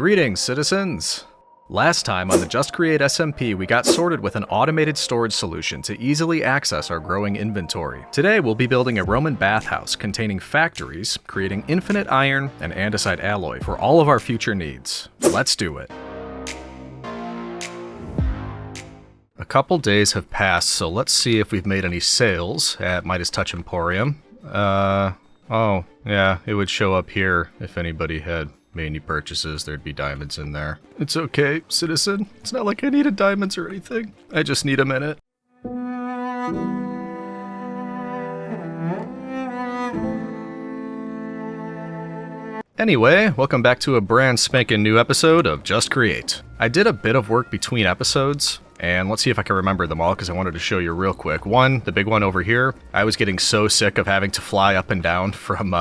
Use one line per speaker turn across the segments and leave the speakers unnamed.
Greetings, citizens! Last time on the Just Create SMP, we got sorted with an automated storage solution to easily access our growing inventory. Today, we'll be building a Roman Bathhouse containing factories, creating infinite iron and andesite alloy for all of our future needs. Let's do it! A couple days have passed, so let's see if we've made any sales at Midas Touch Emporium. Oh, yeah, it would show up here if anybody had made any purchases. There'd be diamonds in there. It's okay, citizen. It's not like I needed diamonds or anything. I just need a minute. Anyway, welcome back to a brand spanking new episode of Just Create. I did a bit of work between episodes, and let's see if I can remember them all because I wanted to show you real quick. One, the big one over here, I was getting so sick of having to fly up and down from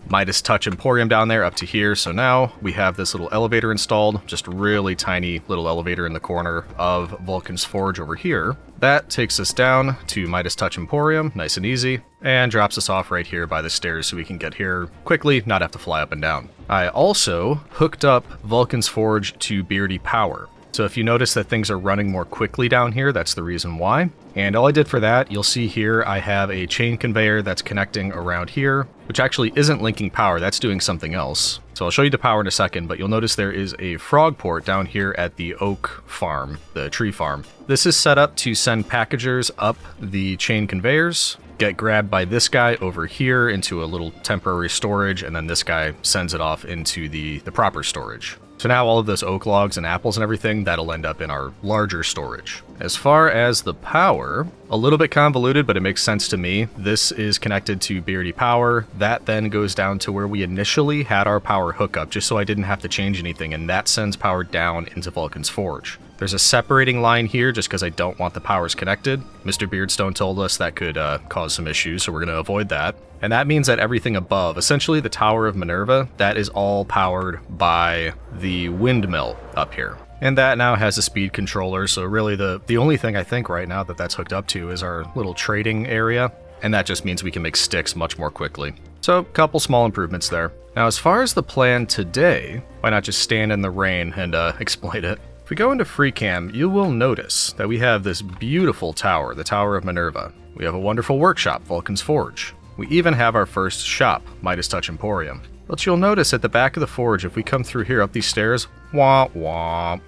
Midas Touch Emporium down there up to here, so now we have this little elevator installed, just a really tiny little elevator in the corner of Vulcan's Forge over here. That takes us down to Midas Touch Emporium, nice and easy, and drops us off right here by the stairs so we can get here quickly, not have to fly up and down. I also hooked up Vulcan's Forge to Beardy Power. So if you notice that things are running more quickly down here, that's the reason why. And all I did for that, you'll see here I have a chain conveyor that's connecting around here, which actually isn't linking power, that's doing something else. So I'll show you the power in a second, but you'll notice there is a frog port down here at the oak farm, the tree farm. This is set up to send packagers up the chain conveyors, get grabbed by this guy over here into a little temporary storage, and then this guy sends it off into the proper storage. So now all of this oak logs and apples and everything, that'll end up in our larger storage. As far as the power, a little bit convoluted, but it makes sense to me. This is connected to Beardy Power. That then goes down to where we initially had our power hookup, just so I didn't have to change anything, and that sends power down into Vulcan's Forge. There's a separating line here just because I don't want the powers connected. MrBeardstone told us that could cause some issues, so we're going to avoid that. And that means that everything above, essentially the Tower of Minerva, that is all powered by the windmill up here. And that now has a speed controller, so really the only thing I think right now that that's hooked up to is our little trading area, and that just means we can make sticks much more quickly. So, a couple small improvements there. Now, as far as the plan today, why not just stand in the rain and explain it? If we go into FreeCam, you will notice that we have this beautiful tower, the Tower of Minerva. We have a wonderful workshop, Vulcan's Forge. We even have our first shop, Midas Touch Emporium. But you'll notice at the back of the forge, if we come through here up these stairs, womp womp,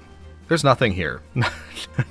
there's nothing here.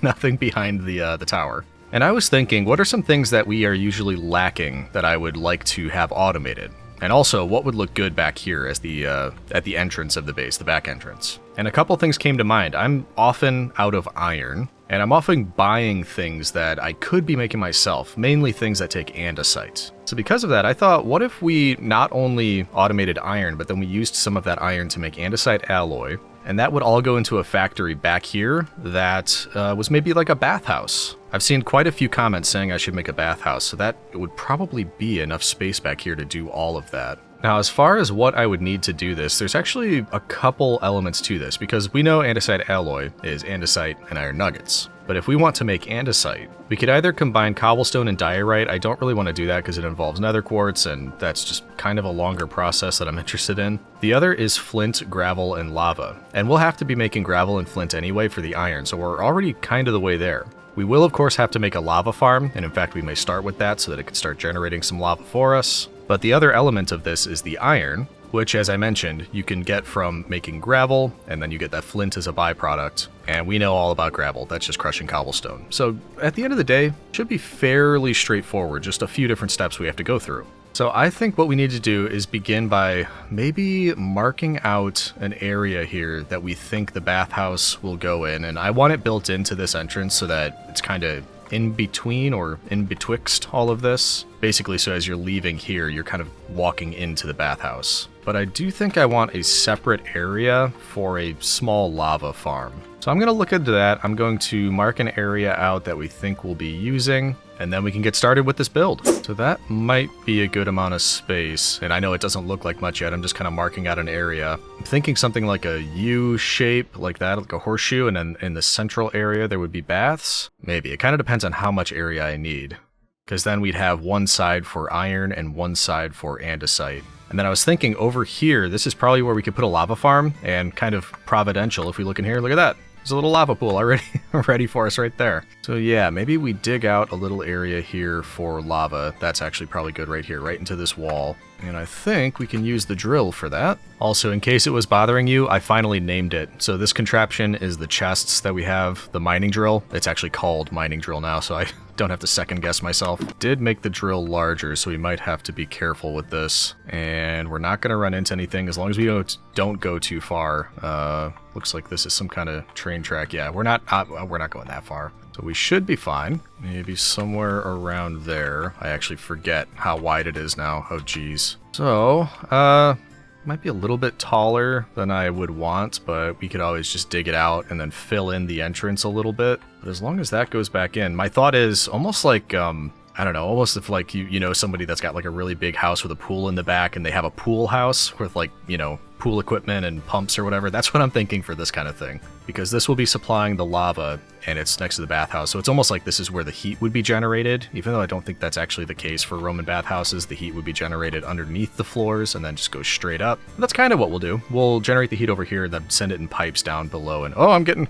Nothing behind the tower. And I was thinking, what are some things that we are usually lacking that I would like to have automated? And also, what would look good back here as at the entrance of the base, the back entrance? And a couple things came to mind. I'm often out of iron, and I'm often buying things that I could be making myself, mainly things that take andesite. So because of that, I thought, what if we not only automated iron, but then we used some of that iron to make andesite alloy, and that would all go into a factory back here that was maybe like a bathhouse. I've seen quite a few comments saying I should make a bathhouse, so that would probably be enough space back here to do all of that. Now, as far as what I would need to do this, there's actually a couple elements to this, because we know andesite alloy is andesite and iron nuggets. But if we want to make andesite, we could either combine cobblestone and diorite. I don't really want to do that because it involves nether quartz, and that's just kind of a longer process that I'm interested in. The other is flint, gravel, and lava. And we'll have to be making gravel and flint anyway for the iron, so we're already kind of the way there. We will, of course, have to make a lava farm, and in fact, we may start with that so that it can start generating some lava for us. But the other element of this is the iron, which, as I mentioned, you can get from making gravel, and then you get that flint as a byproduct. And we know all about gravel, that's just crushing cobblestone. So at the end of the day, it should be fairly straightforward, just a few different steps we have to go through. So I think what we need to do is begin by maybe marking out an area here that we think the bathhouse will go in, and I want it built into this entrance so that it's kind of in between or in betwixt all of this. Basically, so as you're leaving here, you're kind of walking into the bathhouse. But I do think I want a separate area for a small lava farm. So I'm going to look into that. I'm going to mark an area out that we think we'll be using, and then we can get started with this build. So that might be a good amount of space, and I know it doesn't look like much yet. I'm just kind of marking out an area. I'm thinking something like a U shape, like that, like a horseshoe, and then in the central area there would be baths. Maybe. It kind of depends on how much area I need, because then we'd have one side for iron and one side for andesite. And then I was thinking over here, this is probably where we could put a lava farm, and kind of providential if we look in here, look at that. There's a little lava pool already ready for us right there. So yeah, maybe we dig out a little area here for lava. That's actually probably good right here, right into this wall. And I think we can use the drill for that. Also, in case it was bothering you, I finally named it. So this contraption is the chests that we have, the mining drill. It's actually called mining drill now, so I don't have to second guess myself. Did make the drill larger, so we might have to be careful with this. And we're not gonna run into anything as long as we don't go too far. Looks like this is some kind of train track. Yeah, we're not going that far. So we should be fine. Maybe somewhere around there. I actually forget how wide it is now. Oh, geez. So, might be a little bit taller than I would want, but we could always just dig it out and then fill in the entrance a little bit. But as long as that goes back in, my thought is almost like, I don't know, almost if like you know somebody that's got like a really big house with a pool in the back and they have a pool house with like, you know, pool equipment and pumps or whatever. That's what I'm thinking for this kind of thing. Because this will be supplying the lava and it's next to the bathhouse. So it's almost like this is where the heat would be generated, even though I don't think that's actually the case for Roman bathhouses. The heat would be generated underneath the floors and then just go straight up. But that's kind of what we'll do. We'll generate the heat over here and then send it in pipes down below. And oh, I'm getting,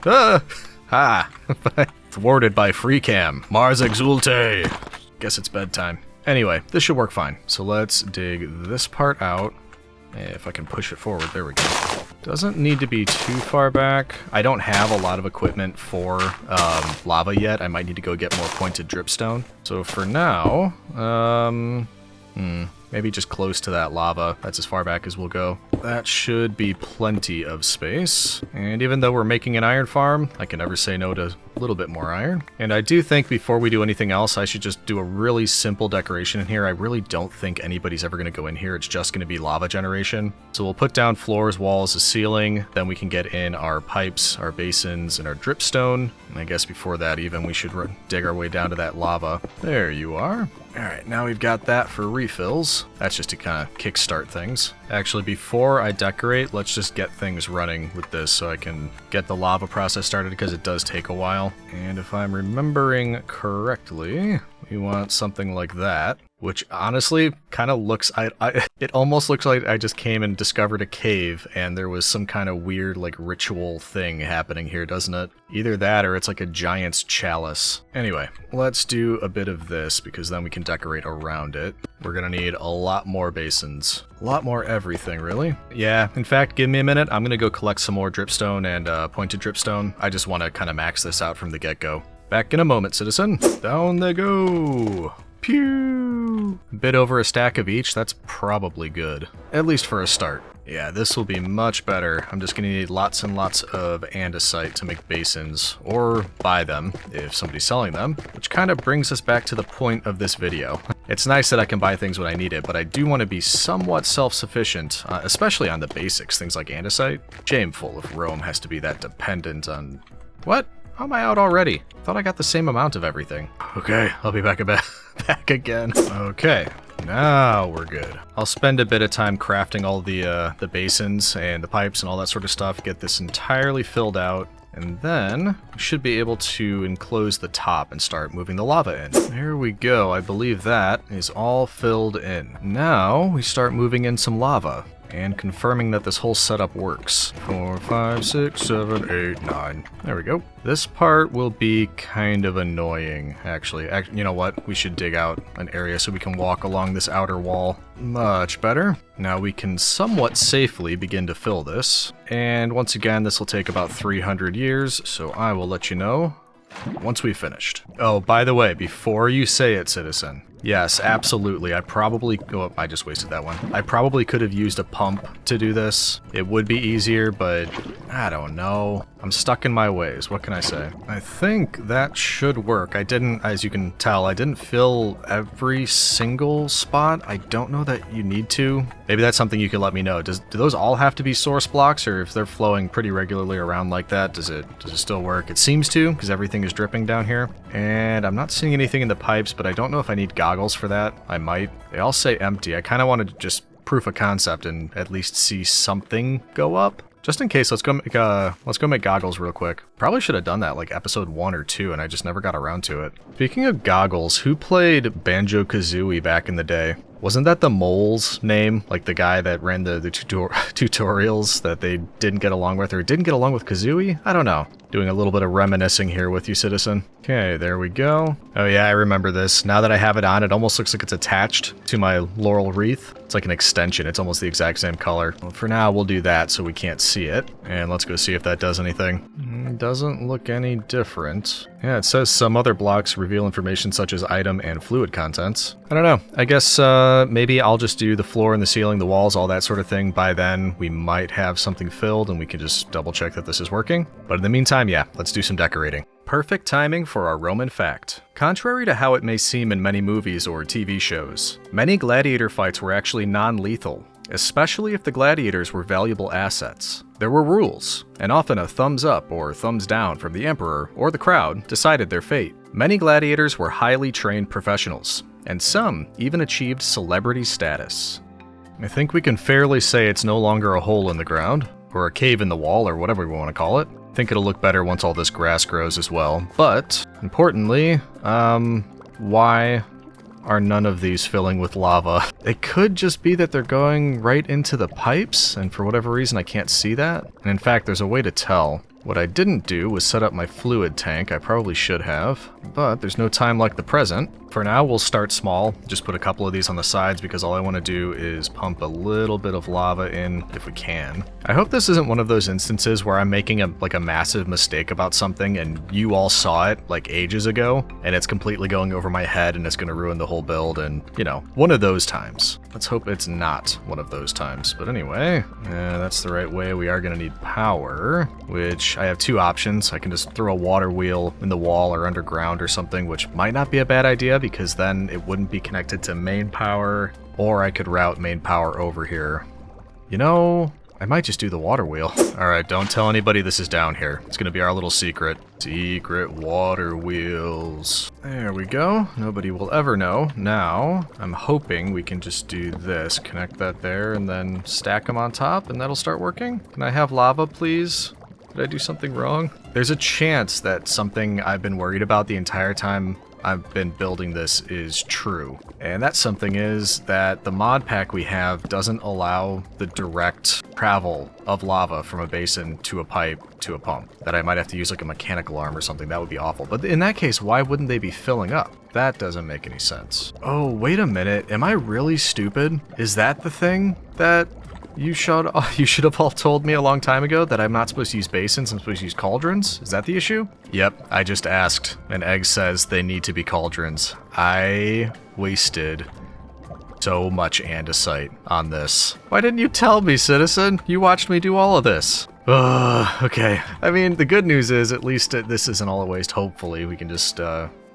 thwarted by free cam. Mars exulte. Guess it's bedtime. Anyway, this should work fine. So let's dig this part out. If I can push it forward, there we go. Doesn't need to be too far back. I don't have a lot of equipment for lava yet. I might need to go get more pointed dripstone. So for now, maybe just close to that lava. That's as far back as we'll go. That should be plenty of space. And even though we're making an iron farm, I can never say no to a little bit more iron. And I do think before we do anything else, I should just do a really simple decoration in here. I really don't think anybody's ever going to go in here. It's just going to be lava generation. So we'll put down floors, walls, a ceiling. Then we can get in our pipes, our basins, and our dripstone. And I guess before that even, we should dig our way down to that lava. There you are. Alright, now we've got that for refills. That's just to kind of kickstart things. Actually, before I decorate, let's just get things running with this so I can get the lava process started, because it does take a while. And if I'm remembering correctly, we want something like that. Which honestly kind of looks, it almost looks like I just came and discovered a cave and there was some kind of weird like ritual thing happening here, doesn't it? Either that or it's like a giant's chalice. Anyway, let's do a bit of this because then we can decorate around it. We're gonna need a lot more basins. A lot more everything, really. Yeah, in fact, give me a minute. I'm gonna go collect some more dripstone and pointed dripstone. I just want to kind of max this out from the get-go. Back in a moment, citizen. Down they go. Pew! A bit over a stack of each, that's probably good. At least for a start. Yeah, this will be much better. I'm just gonna need lots and lots of andesite to make basins, or buy them if somebody's selling them, which kind of brings us back to the point of this video. It's nice that I can buy things when I need it, but I do want to be somewhat self-sufficient, especially on the basics, things like andesite. Shameful if Rome has to be that dependent on... What? How am I out already? Thought I got the same amount of everything. Okay, I'll be back again. Okay, now we're good. I'll spend a bit of time crafting all the basins and the pipes and all that sort of stuff, get this entirely filled out, and then we should be able to enclose the top and start moving the lava in. There we go, I believe that is all filled in. Now we start moving in some lava and confirming that this whole setup works. 4, 5, 6, 7, 8, 9. There we go. This part will be kind of annoying, actually. You know what? We should dig out an area so we can walk along this outer wall. Much better. Now we can somewhat safely begin to fill this. And once again, this will take about 300 years, so I will let you know once we've finished. Oh, by the way, before you say it, citizen, yes, absolutely, I probably... Oh, I just wasted that one. I probably could have used a pump to do this. It would be easier, but I don't know. I'm stuck in my ways. What can I say? I think that should work. I didn't, as you can tell, I didn't fill every single spot. I don't know that you need to. Maybe that's something you can let me know. Do those all have to be source blocks, or if they're flowing pretty regularly around like that, does it still work? It seems to, because everything is dripping down here. And I'm not seeing anything in the pipes, but I don't know if I need goggles for that. I might. They all say empty. I kind of wanted to just proof of concept and at least see something go up. Just in case, let's go make goggles real quick. Probably should have done that like episode 1 or 2, and I just never got around to it. Speaking of goggles, who played Banjo-Kazooie back in the day? Wasn't that the mole's name? Like the guy that ran the tutorials that they didn't get along with, or didn't get along with Kazooie? I don't know. Doing a little bit of reminiscing here with you, citizen. Okay, there we go. Oh yeah, I remember this. Now that I have it on, it almost looks like it's attached to my laurel wreath. It's like an extension. It's almost the exact same color. Well, for now, we'll do that so we can't see it. And let's go see if that does anything. It doesn't look any different. Yeah, it says some other blocks reveal information such as item and fluid contents. I don't know. I guess maybe I'll just do the floor and the ceiling, the walls, all that sort of thing. By then, we might have something filled and we can just double check that this is working. But in the meantime, yeah, let's do some decorating. Perfect timing for our Roman fact. Contrary to how it may seem in many movies or TV shows, many gladiator fights were actually non-lethal, especially if the gladiators were valuable assets. There were rules, and often a thumbs up or thumbs down from the emperor or the crowd decided their fate. Many gladiators were highly trained professionals, and some even achieved celebrity status. I think we can fairly say it's no longer a hole in the ground, or a cave in the wall, or whatever we want to call it. I think it'll look better once all this grass grows as well. But, importantly, why are none of these filling with lava? It could just be that they're going right into the pipes, and for whatever reason I can't see that. And in fact, there's a way to tell. What I didn't do was set up my fluid tank. I probably should have, but there's no time like the present. For now, we'll start small. Just put a couple of these on the sides because all I want to do is pump a little bit of lava in if we can. I hope this isn't one of those instances where I'm making a massive mistake about something and you all saw it like ages ago and it's completely going over my head and it's going to ruin the whole build, and, you know, one of those times. Let's hope it's not one of those times. But anyway, that's the right way. We are going to need power, which I have two options. I can just throw a water wheel in the wall or underground or something, which might not be a bad idea because then it wouldn't be connected to main power, or I could route main power over here. You know, I might just do the water wheel. Alright, don't tell anybody this is down here. It's gonna be our little secret. Secret water wheels. There we go. Nobody will ever know. Now, I'm hoping we can just do this. Connect that there and then stack them on top and that'll start working. Can I have lava, please? Did I do something wrong? There's a chance that something I've been worried about the entire time I've been building this is true. And that something is that the mod pack we have doesn't allow the direct travel of lava from a basin to a pipe to a pump. That I might have to use like a mechanical arm or something. That would be awful. But in that case, why wouldn't they be filling up? That doesn't make any sense. Oh, wait a minute. Am I really stupid? Is that the thing that you should have all told me a long time ago, that I'm not supposed to use basins, I'm supposed to use cauldrons? Is that the issue? Yep, I just asked, and Egg says they need to be cauldrons. I wasted so much andesite on this. Why didn't you tell me, citizen? You watched me do all of this. Okay. I mean, the good news is at least this isn't all a waste. Hopefully we can just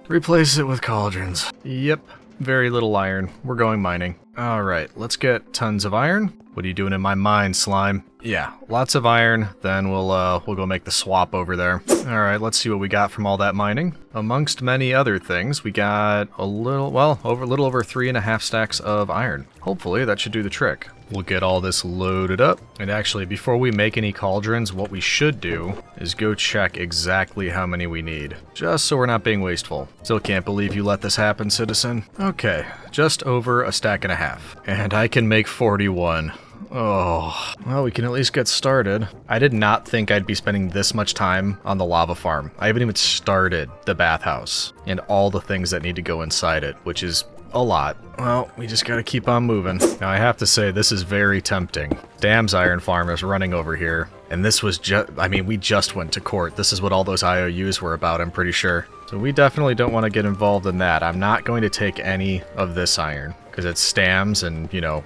replace it with cauldrons. Yep. Very little iron. We're going mining. Alright, let's get tons of iron. What are you doing in my mine, slime? Yeah, lots of iron. Then we'll go make the swap over there. Alright, let's see what we got from all that mining. Amongst many other things, we got a little over 3.5 stacks of iron. Hopefully that should do the trick. We'll get all this loaded up. And actually, before we make any cauldrons, what we should do is go check exactly how many we need. Just so we're not being wasteful. Still can't believe you let this happen, citizen. Okay, just over a stack and a half. And I can make 41. Oh, well, we can at least get started. I did not think I'd be spending this much time on the lava farm. I haven't even started the bathhouse and all the things that need to go inside it, which is a lot. Well, we just gotta keep on moving. Now, I have to say, this is very tempting. Dam's iron farm is running over here. And this was we just went to court. This is what all those IOUs were about, I'm pretty sure. So we definitely don't want to get involved in that. I'm not going to take any of this iron, because it's Stam's and, you know,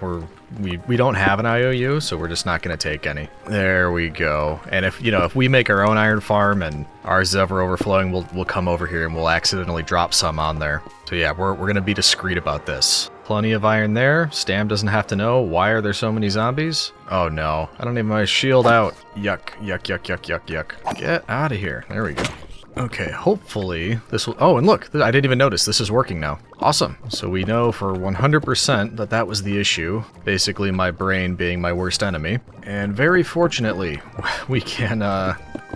we don't have an IOU, so we're just not going to take any. There we go. And if we make our own iron farm and ours is ever overflowing, we'll come over here and we'll accidentally drop some on there. So yeah, we're going to be discreet about this. Plenty of iron there. Stam doesn't have to know. Why are there so many zombies? Oh no, I don't even have my shield out. Yuck, yuck, yuck, yuck, yuck, yuck. Get out of here. There we go. Okay, hopefully this will... Oh, and look, I didn't even notice. This is working now. Awesome. So we know for 100% that that was the issue. Basically, my brain being my worst enemy. And very fortunately, we can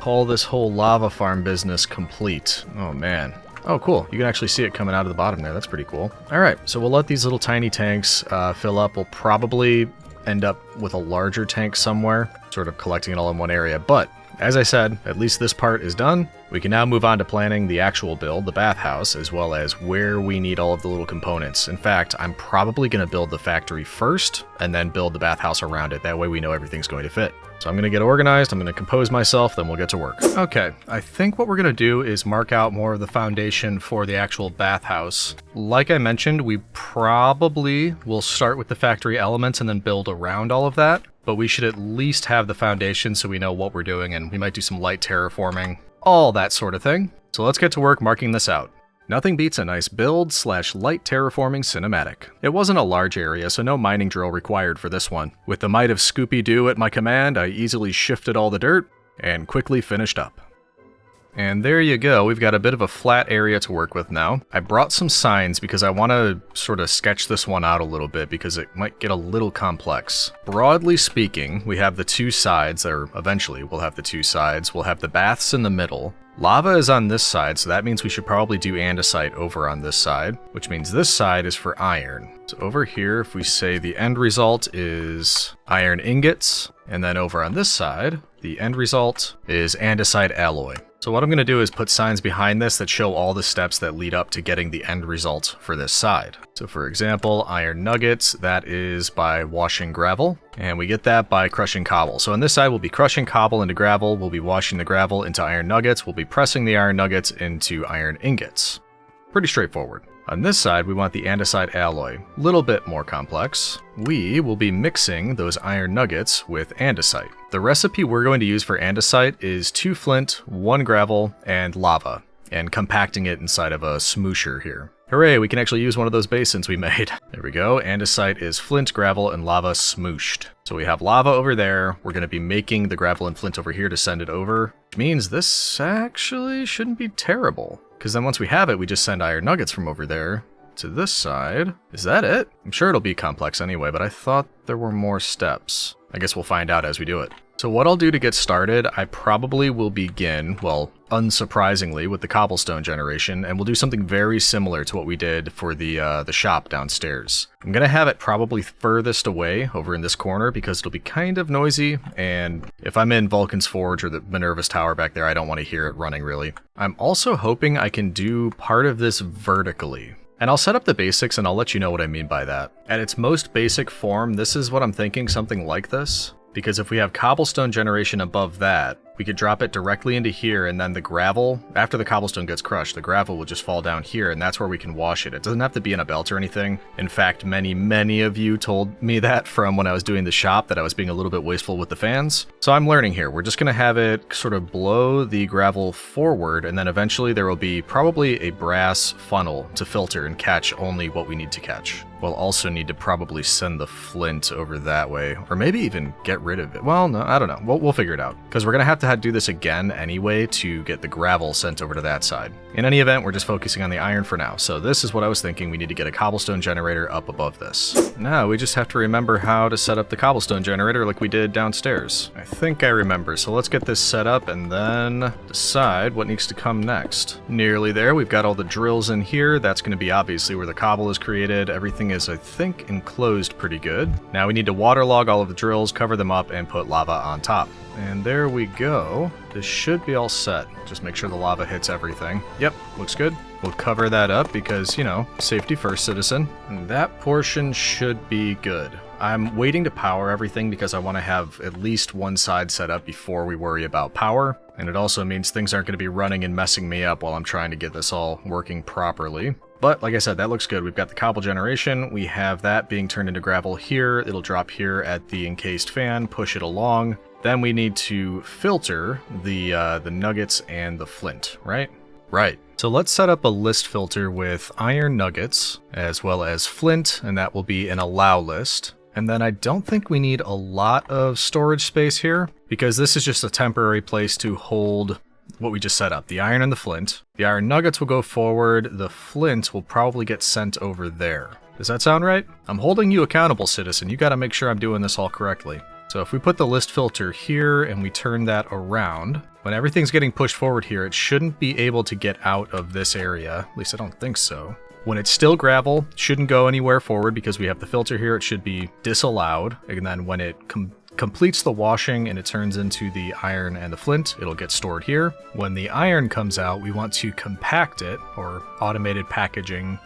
call this whole lava farm business complete. Oh, man. Oh, cool. You can actually see it coming out of the bottom there. That's pretty cool. All right, so we'll let these little tiny tanks fill up. We'll probably end up with a larger tank somewhere, sort of collecting it all in one area. But as I said, at least this part is done. We can now move on to planning the actual build, the bathhouse, as well as where we need all of the little components. In fact, I'm probably going to build the factory first and then build the bathhouse around it. That way we know everything's going to fit. So I'm going to get organized, I'm going to compose myself, then we'll get to work. Okay, I think what we're going to do is mark out more of the foundation for the actual bathhouse. Like I mentioned, we probably will start with the factory elements and then build around all of that, but we should at least have the foundation so we know what we're doing, and we might do some light terraforming, all that sort of thing. So let's get to work marking this out. Nothing beats a nice build/light terraforming cinematic. It wasn't a large area, so no mining drill required for this one. With the might of Scooby-Doo at my command, I easily shifted all the dirt and quickly finished up. And there you go, we've got a bit of a flat area to work with now. I brought some signs because I want to sort of sketch this one out a little bit because it might get a little complex. Broadly speaking, we have the two sides, or eventually we'll have the two sides. We'll have the baths in the middle. Lava is on this side, so that means we should probably do andesite over on this side, which means this side is for iron. So over here, if we say the end result is iron ingots, and then over on this side, the end result is andesite alloy. So what I'm going to do is put signs behind this that show all the steps that lead up to getting the end result for this side. So for example, iron nuggets, that is by washing gravel, and we get that by crushing cobble. So on this side, we'll be crushing cobble into gravel, we'll be washing the gravel into iron nuggets, we'll be pressing the iron nuggets into iron ingots. Pretty straightforward. On this side, we want the andesite alloy. A little bit more complex. We will be mixing those iron nuggets with andesite. The recipe we're going to use for andesite is 2 flint, 1 gravel, and lava, and compacting it inside of a smoosher here. Hooray, we can actually use one of those basins we made. There we go, andesite is flint, gravel, and lava smooshed. So we have lava over there, we're going to be making the gravel and flint over here to send it over, which means this actually shouldn't be terrible. Because then once we have it, we just send iron nuggets from over there to this side. Is that it? I'm sure it'll be complex anyway, but I thought there were more steps. I guess we'll find out as we do it. So what I'll do to get started, I probably will begin, well, unsurprisingly, with the cobblestone generation, and we'll do something very similar to what we did for the shop downstairs. I'm gonna have it probably furthest away over in this corner because it'll be kind of noisy, and if I'm in Vulcan's Forge or the Minerva's Tower back there, I don't want to hear it running really. I'm also hoping I can do part of this vertically. And I'll set up the basics and I'll let you know what I mean by that. At its most basic form, this is what I'm thinking, something like this. Because if we have cobblestone generation above that, we could drop it directly into here, and then the gravel, after the cobblestone gets crushed, the gravel will just fall down here, and that's where we can wash it. It doesn't have to be in a belt or anything. In fact, many of you told me that from when I was doing the shop, that I was being a little bit wasteful with the fans. So I'm learning here. We're just going to have it sort of blow the gravel forward, and then eventually there will be probably a brass funnel to filter and catch only what we need to catch. We'll also need to probably send the flint over that way, or maybe even get rid of it. Well, no, I don't know. We'll figure it out, because we're going to have to do this again anyway to get the gravel sent over to that side. In any event, we're just focusing on the iron for now. So this is what I was thinking. We need to get a cobblestone generator up above this. Now we just have to remember how to set up the cobblestone generator like we did downstairs. I think I remember. So let's get this set up and then decide what needs to come next. Nearly there. We've got all the drills in here. That's going to be obviously where the cobble is created. Everything is, I think, enclosed pretty good. Now we need to waterlog all of the drills, cover them up, and put lava on top. And there we go. This should be all set. Just make sure the lava hits everything. Yep, looks good. We'll cover that up because, you know, safety first, citizen. And that portion should be good. I'm waiting to power everything because I want to have at least one side set up before we worry about power. And it also means things aren't going to be running and messing me up while I'm trying to get this all working properly. But like I said, that looks good. We've got the cobble generation. We have that being turned into gravel here. It'll drop here at the encased fan, push it along. Then we need to filter the nuggets and the flint, right? Right. So let's set up a list filter with iron nuggets as well as flint, and that will be an allow list. And then I don't think we need a lot of storage space here because this is just a temporary place to hold what we just set up, the iron and the flint. The iron nuggets will go forward, the flint will probably get sent over there. Does that sound right? I'm holding you accountable, citizen. You gotta make sure I'm doing this all correctly. So if we put the list filter here and we turn that around, when everything's getting pushed forward here, it shouldn't be able to get out of this area. At least I don't think so. When it's still gravel, it shouldn't go anywhere forward because we have the filter here. It should be disallowed. And then when it completes the washing and it turns into the iron and the flint, it'll get stored here. When the iron comes out, we want to compact it, or automated packing,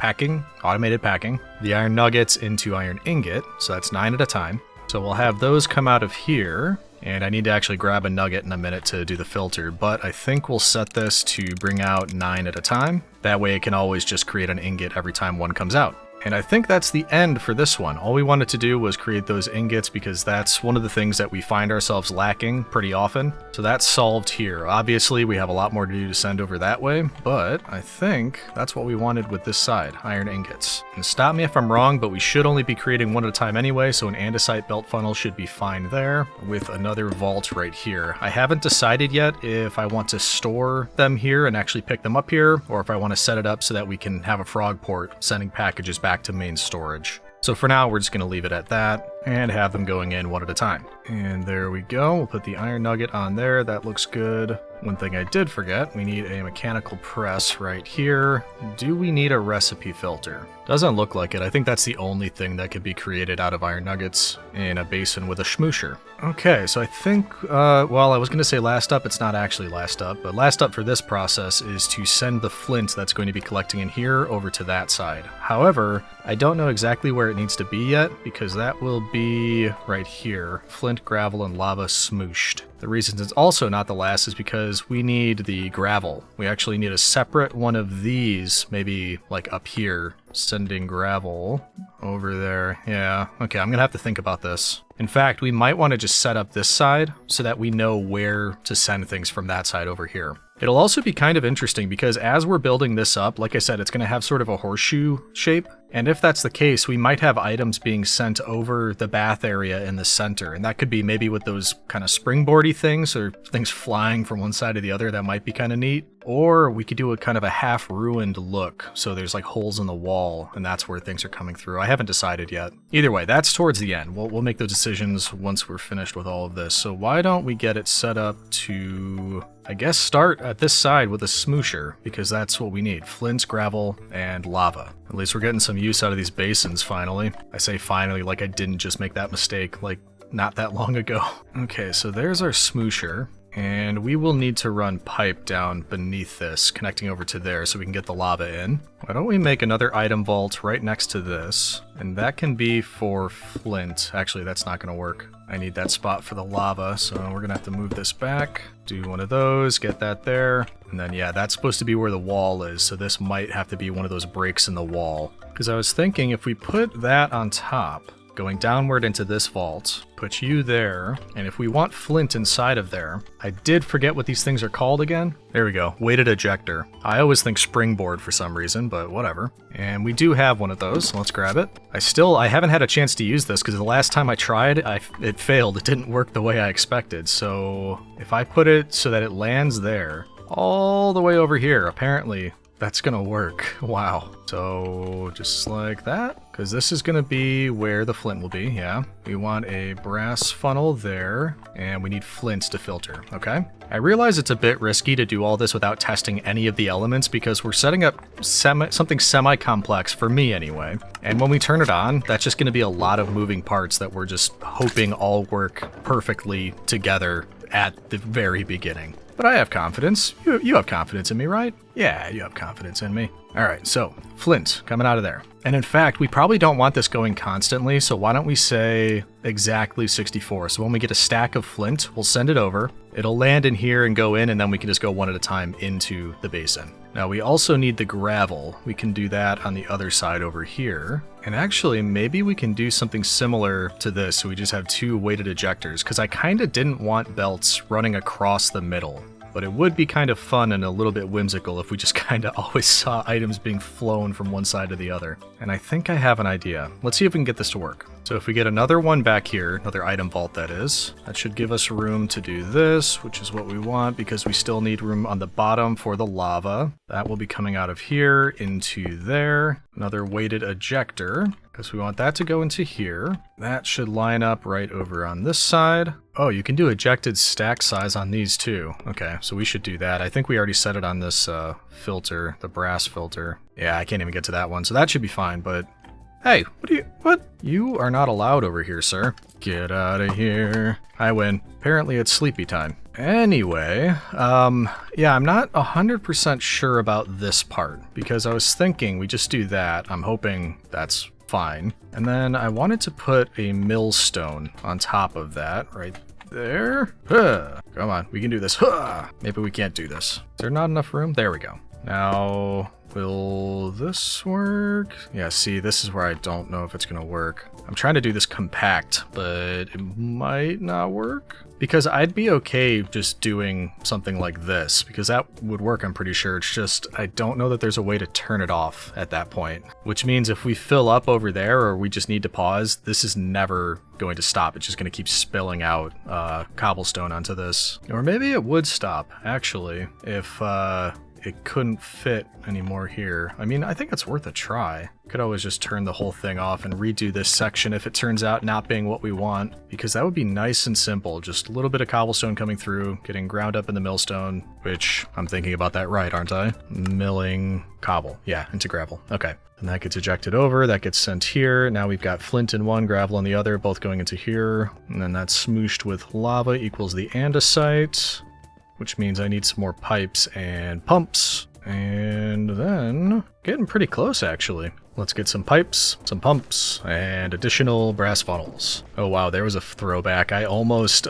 the iron nuggets into iron ingot. So that's 9 at a time. So we'll have those come out of here. And I need to actually grab a nugget in a minute to do the filter, but I think we'll set this to bring out 9 at a time. That way it can always just create an ingot every time one comes out. And I think that's the end for this one. All we wanted to do was create those ingots because that's one of the things that we find ourselves lacking pretty often. So that's solved here. Obviously, we have a lot more to do to send over that way, but I think that's what we wanted with this side, iron ingots. And stop me if I'm wrong, but we should only be creating one at a time anyway, so an andesite belt funnel should be fine there with another vault right here. I haven't decided yet if I want to store them here and actually pick them up here, or if I want to set it up so that we can have a frog port sending packages back to main storage. So for now, we're just going to leave it at that and have them going in one at a time. And there we go. We'll put the iron nugget on there. That looks good. One thing I did forget, we need a mechanical press right here. Do we need a recipe filter? Doesn't look like it. I think that's the only thing that could be created out of iron nuggets in a basin with a schmoosher. Okay, so I think, well, I was going to say last up. It's not actually last up, but last up for this process is to send the flint that's going to be collecting in here over to that side. However, I don't know exactly where it needs to be yet because that will be right here. Flint, gravel, and lava smooshed. The reason it's also not the last is because we need the gravel. We actually need a separate one of these, maybe like up here, sending gravel over there. Yeah, okay, I'm gonna have to think about this. In fact, we might want to just set up this side so that we know where to send things from that side over here. It'll also be kind of interesting because as we're building this up, like I said, it's going to have sort of a horseshoe shape. And if that's the case, we might have items being sent over the bath area in the center. And that could be maybe with those kind of springboardy things or things flying from one side to the other. That might be kind of neat. Or we could do a kind of a half-ruined look. So there's like holes in the wall and that's where things are coming through. I haven't decided yet. Either way, that's towards the end. We'll make those decisions once we're finished with all of this. So why don't we get it set up to, I guess, start at this side with a smoosher, because that's what we need. Flint, gravel, and lava. At least we're getting some use out of these basins finally. I say finally like I didn't just make that mistake like not that long ago. Okay, so there's our smoosher. And we will need to run pipe down beneath this, connecting over to there so we can get the lava in. Why don't we make another item vault right next to this? And that can be for flint. Actually, that's not going to work. I need that spot for the lava, so we're going to have to move this back. Do one of those, get that there. And then, yeah, that's supposed to be where the wall is, so this might have to be one of those breaks in the wall. Because I was thinking if we put that on top, going downward into this vault, put you there, and if we want flint inside of there, I did forget what these things are called again. There we go, weighted ejector. I always think springboard for some reason, but whatever. And we do have one of those, so let's grab it. I haven't had a chance to use this because the last time I tried, it failed. It didn't work the way I expected. So if I put it so that it lands there, all the way over here, apparently that's gonna work. Wow. So just like that, because this is gonna be where the flint will be. Yeah, we want a brass funnel there, and we need flints to filter. Okay, I realize it's a bit risky to do all this without testing any of the elements because we're setting up something semi-complex, for me anyway. And when we turn it on, that's just gonna be a lot of moving parts that we're just hoping all work perfectly together at the very beginning. But I have confidence. You have confidence in me, right? Yeah, you have confidence in me. All right, so flint coming out of there. And in fact, we probably don't want this going constantly, so why don't we say exactly 64? So when we get a stack of flint, we'll send it over. It'll land in here and go in, and then we can just go one at a time into the basin. Now we also need the gravel. We can do that on the other side over here. And actually, maybe we can do something similar to this, so we just have two weighted ejectors, because I kind of didn't want belts running across the middle. But it would be kind of fun and a little bit whimsical if we just kind of always saw items being flown from one side to the other. And I think I have an idea. Let's see if we can get this to work. So if we get another one back here, another item vault that is, that should give us room to do this, which is what we want because we still need room on the bottom for the lava. That will be coming out of here into there. Another weighted ejector, because we want that to go into here. That should line up right over on this side. Oh, you can do ejected stack size on these too. Okay, so we should do that. I think we already set it on this filter, the brass filter. Yeah, I can't even get to that one, so that should be fine, but hey, what? You are not allowed over here, sir. Get out of here. I win. Apparently it's sleepy time. Anyway, yeah, I'm not 100% sure about this part, because I was thinking we just do that. I'm hoping that's fine. And then I wanted to put a millstone on top of that, right there. Huh. Come on, we can do this. Huh. Maybe we can't do this. Is there not enough room? There we go. Now, will this work? Yeah, see, this is where I don't know if it's gonna work. I'm trying to do this compact, but it might not work. Because I'd be okay just doing something like this, because that would work, I'm pretty sure. It's just, I don't know that there's a way to turn it off at that point. Which means if we fill up over there, or we just need to pause, this is never going to stop. It's just going to keep spilling out cobblestone onto this. Or maybe it would stop, actually, if it couldn't fit anymore here. I mean, I think it's worth a try. Could always just turn the whole thing off and redo this section if it turns out not being what we want, because that would be nice and simple. Just a little bit of cobblestone coming through, getting ground up in the millstone, which I'm thinking about that right, aren't I? Milling cobble. Yeah, into gravel. Okay. And that gets ejected over, that gets sent here. Now we've got flint in one, gravel in the other, both going into here. And then that's smooshed with lava equals the andesite, which means I need some more pipes and pumps. And then getting pretty close, actually. Let's get some pipes, some pumps, and additional brass funnels. Oh wow, there was a throwback. I almost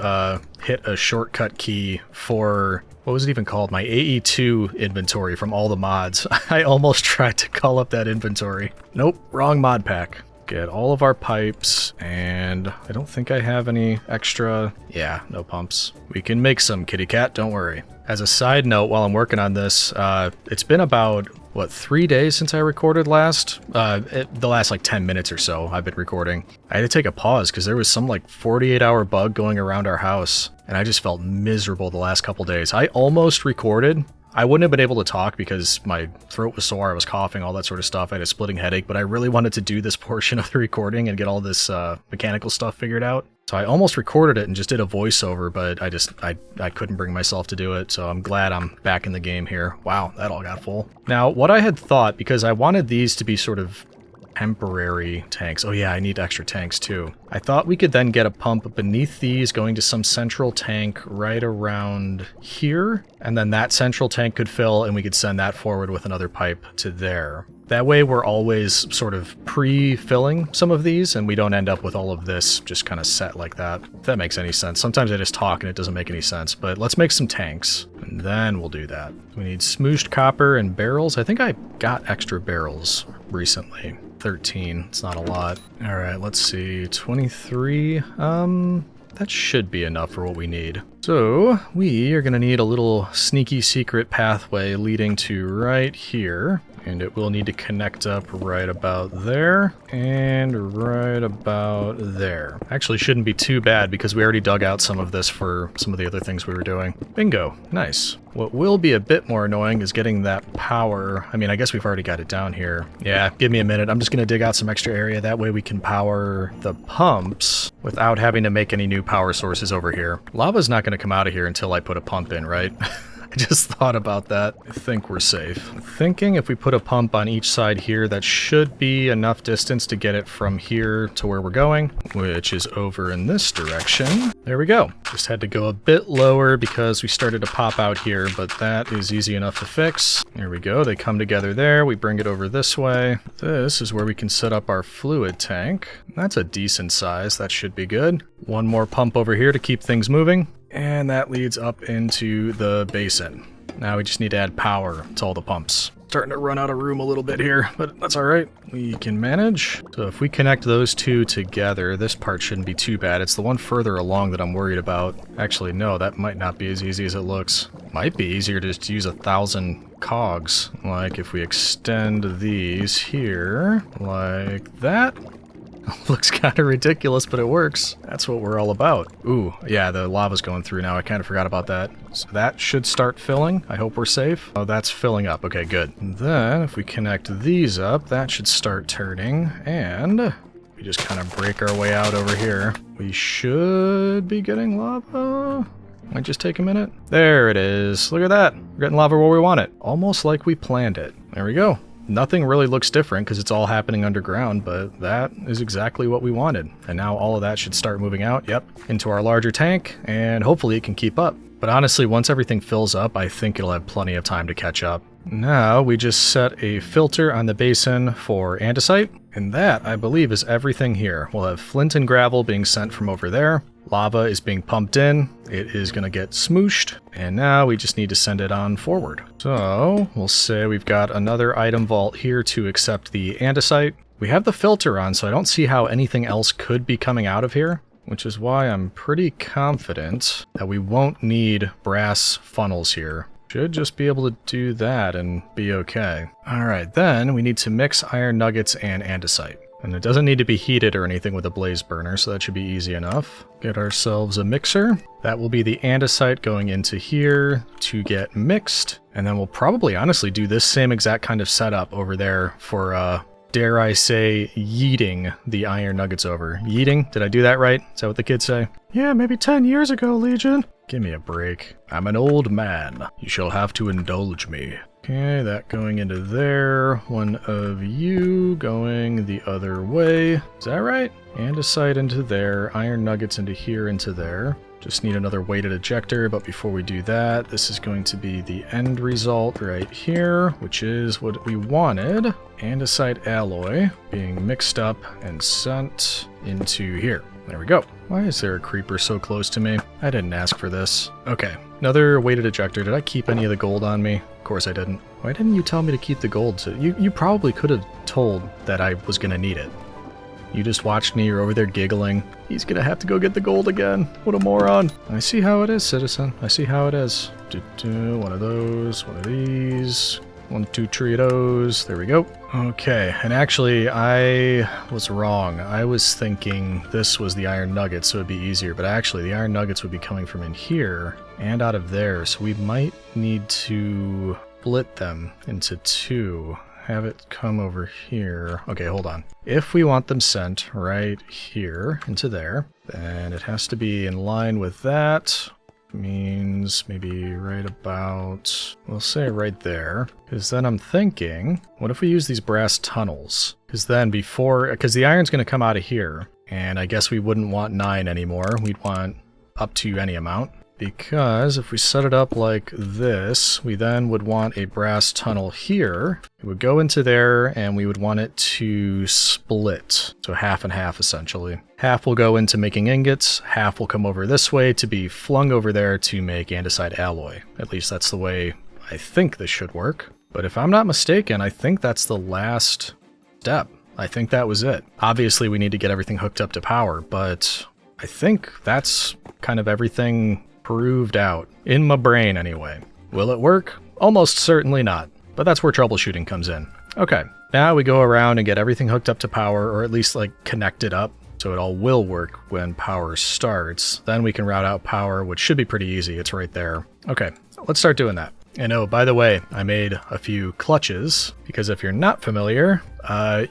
hit a shortcut key for, what was it even called? My AE2 inventory from all the mods. I almost tried to call up that inventory. Nope, wrong mod pack. Get all of our pipes, and I don't think I have any extra. Yeah, no pumps. We can make some, kitty cat, don't worry. As a side note, while I'm working on this, it's been about, what, 3 days since I recorded last? The last like 10 minutes or so I've been recording. I had to take a pause because there was some like 48-hour bug going around our house, and I just felt miserable the last couple days. I almost recorded. I wouldn't have been able to talk because my throat was sore, I was coughing, all that sort of stuff. I had a splitting headache, but I really wanted to do this portion of the recording and get all this mechanical stuff figured out. So I almost recorded it and just did a voiceover, but I couldn't bring myself to do it, so I'm glad I'm back in the game here. Wow, that all got full. Now, what I had thought, because I wanted these to be sort of temporary tanks. Oh yeah, I need extra tanks too. I thought we could then get a pump beneath these going to some central tank right around here, and then that central tank could fill and we could send that forward with another pipe to there. That way we're always sort of pre-filling some of these and we don't end up with all of this just kind of set like that. If that makes any sense. Sometimes I just talk and it doesn't make any sense, but let's make some tanks and then we'll do that. We need smooshed copper and barrels. I think I got extra barrels recently. 13, it's not a lot. All right, let's see, 23, that should be enough for what we need. So we are gonna need a little sneaky secret pathway leading to right here, and it will need to connect up right about there and right about there. Actually shouldn't be too bad because we already dug out some of this for some of the other things we were doing. Bingo, nice. What will be a bit more annoying is getting that power. I mean, I guess we've already got it down here. Yeah, give me a minute. I'm just gonna dig out some extra area. That way we can power the pumps without having to make any new power sources over here. Lava's not gonna come out of here until I put a pump in, right? I just thought about that. I think we're safe. I'm thinking if we put a pump on each side here, that should be enough distance to get it from here to where we're going, which is over in this direction. There we go. Just had to go a bit lower because we started to pop out here, but that is easy enough to fix. There we go. They come together there. We bring it over this way. This is where we can set up our fluid tank. That's a decent size. That should be good. One more pump over here to keep things moving. And that leads up into the basin. Now we just need to add power to all the pumps. Starting to run out of room a little bit here, but that's all right. We can manage. So if we connect those two together, this part shouldn't be too bad. It's the one further along that I'm worried about. Actually, no, that might not be as easy as it looks. Might be easier to just use 1,000 cogs. Like if we extend these here, like that. Looks kind of ridiculous, but it works. That's what we're all about. Ooh, yeah, the lava's going through now. I kind of forgot about that. So that should start filling. I hope we're safe. Oh, that's filling up. Okay, good. And then if we connect these up, that should start turning. And we just kind of break our way out over here. We should be getting lava. Might just take a minute. There it is. Look at that. We're getting lava where we want it. Almost like we planned it. There we go. Nothing really looks different because it's all happening underground, but that is exactly what we wanted. And now all of that should start moving out, yep, into our larger tank, and hopefully it can keep up. But honestly, once everything fills up, I think it'll have plenty of time to catch up. Now, we just set a filter on the basin for andesite, and that, I believe, is everything here. We'll have flint and gravel being sent from over there. Lava is being pumped in. It is going to get smooshed, and now we just need to send it on forward. So, we'll say we've got another item vault here to accept the andesite. We have the filter on, so I don't see how anything else could be coming out of here, which is why I'm pretty confident that we won't need brass funnels here. Should just be able to do that and be okay. Alright, then we need to mix iron nuggets and andesite. And it doesn't need to be heated or anything with a blaze burner, so that should be easy enough. Get ourselves a mixer. That will be the andesite going into here to get mixed. And then we'll probably honestly do this same exact kind of setup over there for, dare I say, yeeting the iron nuggets over. Yeeting? Did I do that right? Is that what the kids say? Yeah, maybe 10 years ago, Legion. Give me a break. I'm an old man. You shall have to indulge me. Okay, that going into there. One of you going the other way. Is that right? Andesite into there. Iron nuggets into here, into there. Just need another weighted ejector, but before we do that, this is going to be the end result right here, which is what we wanted. Andesite alloy being mixed up and sent into here. There we go. Why is there a creeper so close to me? I didn't ask for this. Okay, another weighted ejector. Did I keep any of the gold on me? Of course I didn't. Why didn't you tell me to keep the gold? You probably could have told that I was going to need it. You just watched me, you're over there giggling. He's gonna have to go get the gold again. What a moron. I see how it is, citizen. I see how it is. One of those, one of these. 1, 2 Tritos. There we go. Okay, and actually I was wrong. I was thinking this was the iron nuggets, so it'd be easier, but actually the iron nuggets would be coming from in here and out of there, so we might need to split them into 2. Have it come over here. Okay, hold on. If we want them sent right here into there, then it has to be in line with that. Means maybe right about, we'll say right there. Because then I'm thinking, what if we use these brass tunnels? Because then because the iron's going to come out of here, and I guess we wouldn't want 9 anymore. We'd want up to any amount. Because if we set it up like this, we then would want a brass tunnel here. It would go into there, and we would want it to split. So half and half, essentially. Half will go into making ingots, half will come over this way to be flung over there to make andesite alloy. At least that's the way I think this should work. But if I'm not mistaken, I think that's the last step. I think that was it. Obviously, we need to get everything hooked up to power, but I think that's kind of everything proved out. In my brain, anyway. Will it work? Almost certainly not. But that's where troubleshooting comes in. Okay, now we go around and get everything hooked up to power, or at least like connected up, so it all will work when power starts. Then we can route out power, which should be pretty easy. It's right there. Okay, let's start doing that. And oh, by the way, I made a few clutches, because if you're not familiar,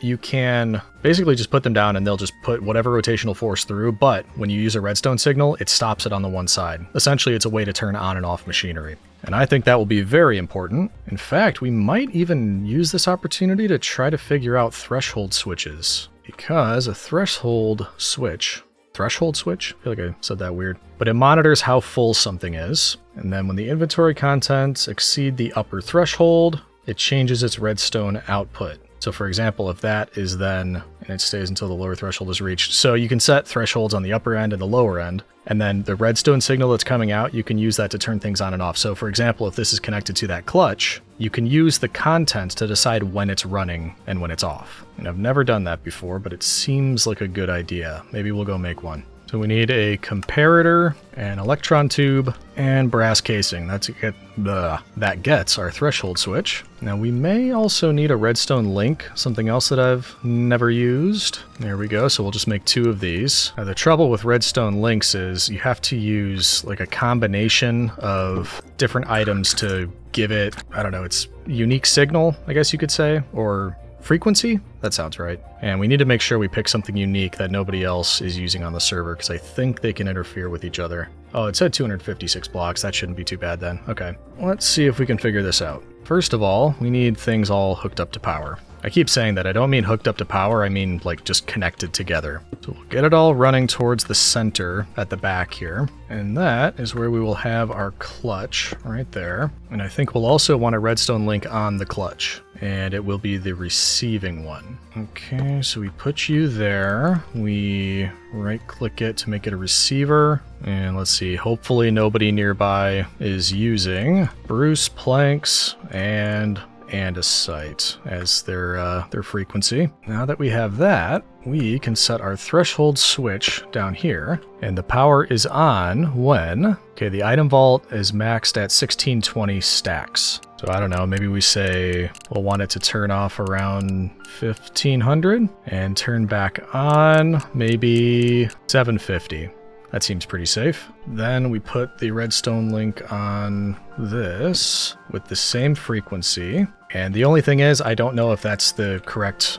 you can basically just put them down and they'll just put whatever rotational force through, but when you use a redstone signal, it stops it on the one side. Essentially, it's a way to turn on and off machinery. And I think that will be very important. In fact, we might even use this opportunity to try to figure out threshold switches, because a threshold switch? I feel like I said that weird. But it monitors how full something is, and then when the inventory contents exceed the upper threshold, it changes its redstone output. So for example, if that is then, and it stays until the lower threshold is reached. So you can set thresholds on the upper end and the lower end, and then the redstone signal that's coming out, you can use that to turn things on and off. So for example, if this is connected to that clutch, you can use the contents to decide when it's running and when it's off. And I've never done that before, but it seems like a good idea. Maybe we'll go make one. So we need a comparator, an electron tube, and brass casing. That gets our threshold switch. Now we may also need a redstone link, something else that I've never used. There we go, so we'll just make 2 of these. Now the trouble with redstone links is you have to use like a combination of different items to give it, I don't know, its unique signal, I guess you could say, or frequency? That sounds right. And we need to make sure we pick something unique that nobody else is using on the server, because I think they can interfere with each other. Oh, it said 256 blocks. That shouldn't be too bad then. Okay, let's see if we can figure this out. First of all, we need things all hooked up to power. I keep saying that. I don't mean hooked up to power, I mean like just connected together. So we'll get it all running towards the center at the back here. And that is where we will have our clutch right there. And I think we'll also want a redstone link on the clutch. And it will be the receiving one. Okay, so we put you there. We right-click it to make it a receiver. And let's see, hopefully nobody nearby is using Bruce planks and andesite as their frequency. Now that we have that, we can set our threshold switch down here, and the power is on when, okay, the item vault is maxed at 1620 stacks. So I don't know, maybe we say we'll want it to turn off around 1500 and turn back on maybe 750. That seems pretty safe. Then we put the redstone link on this with the same frequency. And the only thing is, I don't know if that's the correct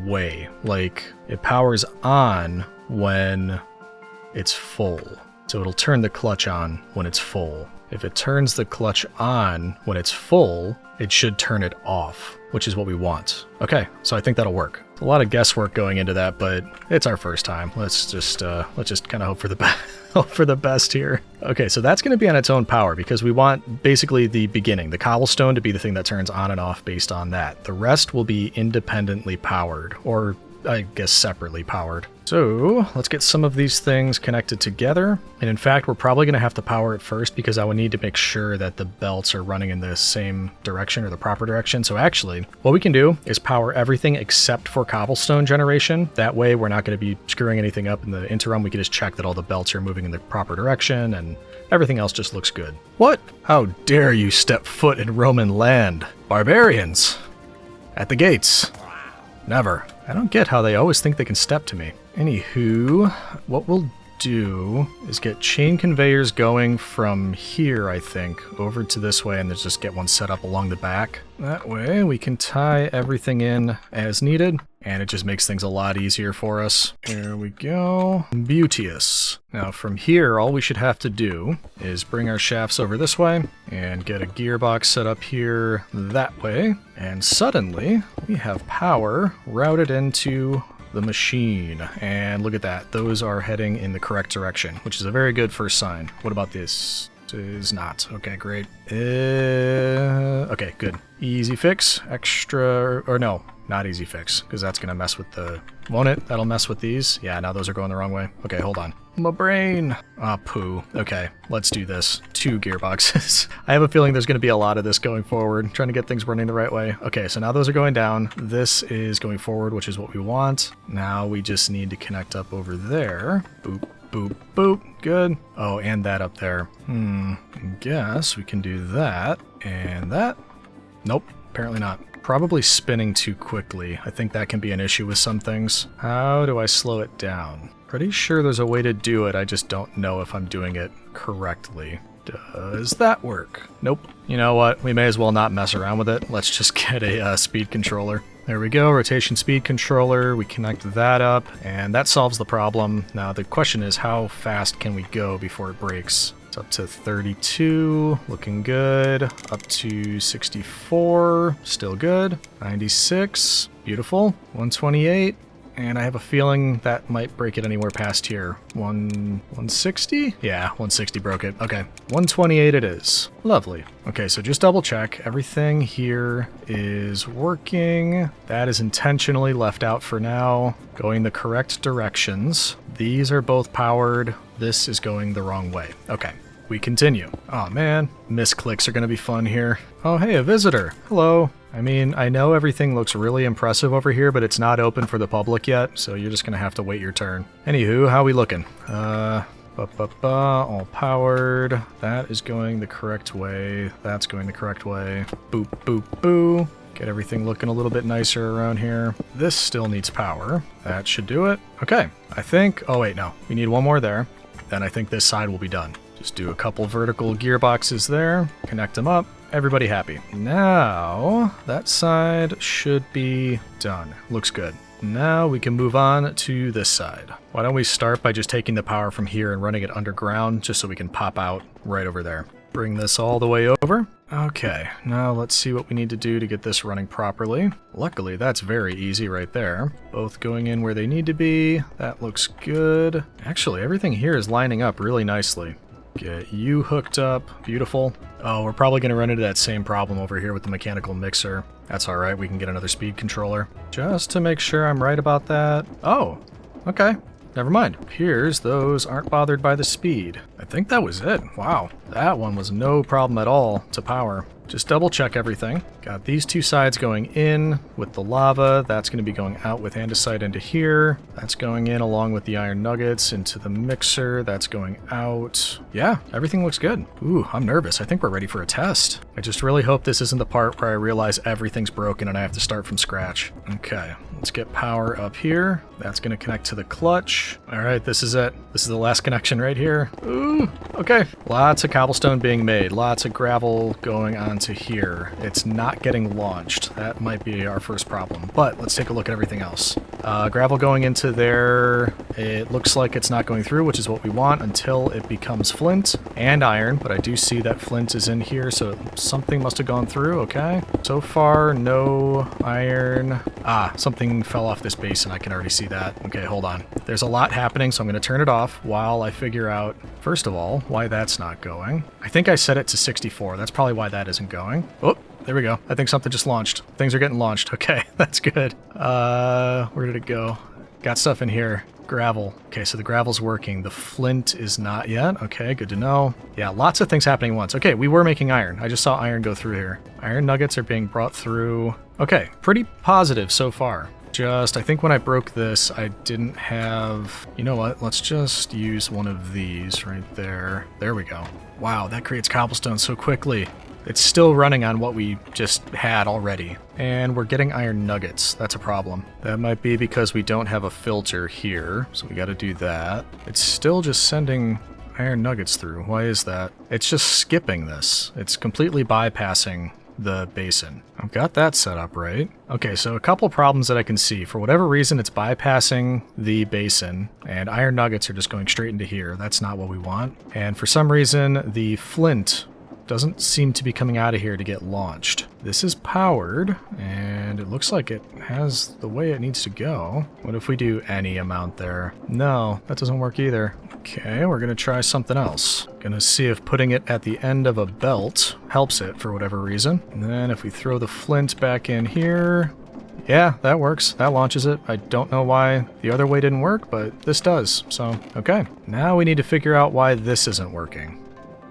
way. Like, it powers on when it's full. So it'll turn the clutch on when it's full. If it turns the clutch on when it's full, it should turn it off, which is what we want. Okay, so I think that'll work. A lot of guesswork going into that, but it's our first time. Let's just kind of hope for the hope for the best here. Okay, so that's going to be on its own power because we want basically the beginning, the cobblestone, to be the thing that turns on and off based on that. The rest will be independently powered, or I guess separately powered. So let's get some of these things connected together. And in fact, we're probably going to have to power it first because I would need to make sure that the belts are running in the same direction or the proper direction. So actually, what we can do is power everything except for cobblestone generation. That way, we're not going to be screwing anything up in the interim. We can just check that all the belts are moving in the proper direction and everything else just looks good. What? How dare you step foot in Roman land? Barbarians! At the gates. Never. I don't get how they always think they can step to me. Anywho, what we'll do is get chain conveyors going from here, I think, over to this way, and then just get one set up along the back. That way we can tie everything in as needed, and it just makes things a lot easier for us. There we go. Beauteous. Now from here, all we should have to do is bring our shafts over this way and get a gearbox set up here that way, and suddenly we have power routed into the machine. And look at that, those are heading in the correct direction, which is a very good first sign. What about this? Is not. Okay, great. Okay, good. Easy fix. Extra, or no, not easy fix, because that's gonna mess with the, won't it? That'll mess with these. Yeah, now those are going the wrong way. Okay, hold on. My brain. Ah, poo. Okay, let's do this. 2 gearboxes. I have a feeling there's gonna be a lot of this going forward, trying to get things running the right way. Okay, so now those are going down. This is going forward, which is what we want. Now we just need to connect up over there. Boop. Boop, boop, good. Oh, and that up there. I guess we can do that, and that. Nope, apparently not. Probably spinning too quickly. I think that can be an issue with some things. How do I slow it down? Pretty sure there's a way to do it, I just don't know if I'm doing it correctly. Does that work? Nope. You know what, we may as well not mess around with it. Let's just get a speed controller. There we go, rotation speed controller, we connect that up, and that solves the problem. Now the question is, how fast can we go before it breaks? It's up to 32, looking good. Up to 64, still good. 96, beautiful. 128, and I have a feeling that might break it anywhere past here. 160? Yeah, 160 broke it. Okay, 128 it is. Lovely. Okay, so just double check. Everything here is working. That is intentionally left out for now. Going the correct directions. These are both powered. This is going the wrong way. Okay, we continue. Oh man, misclicks are gonna be fun here. Oh hey, a visitor. Hello. I mean, I know everything looks really impressive over here, but it's not open for the public yet, so you're just gonna have to wait your turn. Anywho, how we looking? All powered. That is going the correct way. That's going the correct way. Boop, boop, boo. Get everything looking a little bit nicer around here. This still needs power. That should do it. Okay, I think... Oh, wait, no. We need one more there. Then I think this side will be done. Just do a couple vertical gearboxes there. Connect them up. Everybody happy. Now, that side should be done. Looks good. Now we can move on to this side. Why don't we start by just taking the power from here and running it underground, just so we can pop out right over there. Bring this all the way over. Okay, now let's see what we need to do to get this running properly. Luckily, that's very easy right there. Both going in where they need to be. That looks good. Actually, everything here is lining up really nicely. Get you hooked up. Beautiful. Oh, we're probably going to run into that same problem over here with the mechanical mixer. That's alright, we can get another speed controller. Just to make sure I'm right about that. Oh, okay. Never mind. Appears those aren't bothered by the speed. I think that was it. Wow. That one was no problem at all to power. Just double check everything. Got these two sides going in with the lava. That's going to be going out with andesite into here. That's going in along with the iron nuggets into the mixer. That's going out. Yeah, everything looks good. Ooh, I'm nervous. I think we're ready for a test. I just really hope this isn't the part where I realize everything's broken and I have to start from scratch. Okay, let's get power up here. That's going to connect to the clutch. All right, this is it. This is the last connection right here. Ooh, okay. Lots of cobblestone being made. Lots of gravel going on to here. It's not getting launched. That might be our first problem, but let's take a look at everything else. Gravel going into there. It looks like it's not going through, which is what we want until it becomes flint and iron, but I do see that flint is in here, so something must have gone through. Okay. So far, no iron. Ah, something fell off this basin. I can already see that. Okay, hold on. There's a lot happening, so I'm going to turn it off while I figure out, first of all, why that's not going. I think I set it to 64. That's probably why that isn't going. Oh, there we go. I think something just launched. Things are getting launched. Okay, that's good. Where did it go? Got stuff in here. Gravel. Okay, so the gravel's working. The flint is not yet. Okay, good to know. Yeah, lots of things happening at once. Okay, we were making iron. I just saw iron go through here. Iron nuggets are being brought through. Okay, pretty positive so far. Just, I think when I broke this, I didn't have... You know what? Let's just use one of these right there. There we go. Wow, that creates cobblestone so quickly. It's still running on what we just had already. And we're getting iron nuggets. That's a problem. That might be because we don't have a filter here, so we gotta do that. It's still just sending iron nuggets through. Why is that? It's just skipping this. It's completely bypassing the basin. I've got that set up right. Okay, so a couple problems that I can see. For whatever reason, it's bypassing the basin, and iron nuggets are just going straight into here. That's not what we want. And for some reason, the flint doesn't seem to be coming out of here to get launched. This is powered, and it looks like it has the way it needs to go. What if we do any amount there? No, that doesn't work either. Okay, we're gonna try something else. Gonna see if putting it at the end of a belt helps it for whatever reason. And then if we throw the flint back in here, yeah, that works. That launches it. I don't know why the other way didn't work, but this does. So, okay. Now we need to figure out why this isn't working.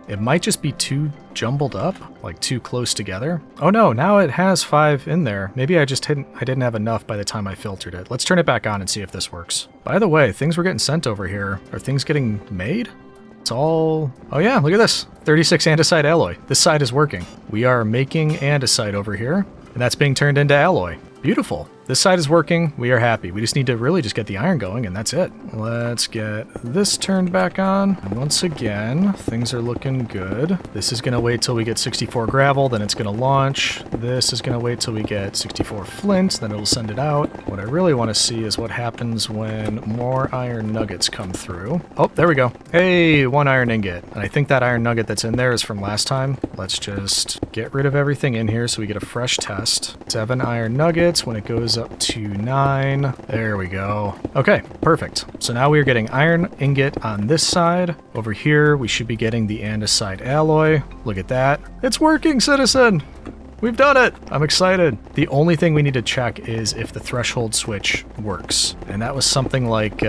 It might just be too jumbled up, like too close together. Oh no, now it has 5 in there. Maybe I didn't have enough by the time I filtered it. Let's turn it back on and see if this works. By the way, things were getting sent over here. Are things getting made? It's all... Oh yeah, look at this. 36 andesite alloy. This side is working. We are making andesite over here, and that's being turned into alloy. Beautiful. This side is working. We are happy. We just need to really just get the iron going, and that's it. Let's get this turned back on. And once again, things are looking good. This is going to wait till we get 64 gravel, then it's going to launch. This is going to wait till we get 64 flint, then it'll send it out. What I really want to see is what happens when more iron nuggets come through. Oh, there we go. Hey, 1 iron ingot. And I think that iron nugget that's in there is from last time. Let's just get rid of everything in here so we get a fresh test. 7 iron nuggets. When it goes up to 9. There we go. Okay, perfect. So now we are getting iron ingot on this side. Over here, we should be getting the andesite alloy. Look at that. It's working, citizen! We've done it! I'm excited. The only thing we need to check is if the threshold switch works. And that was something like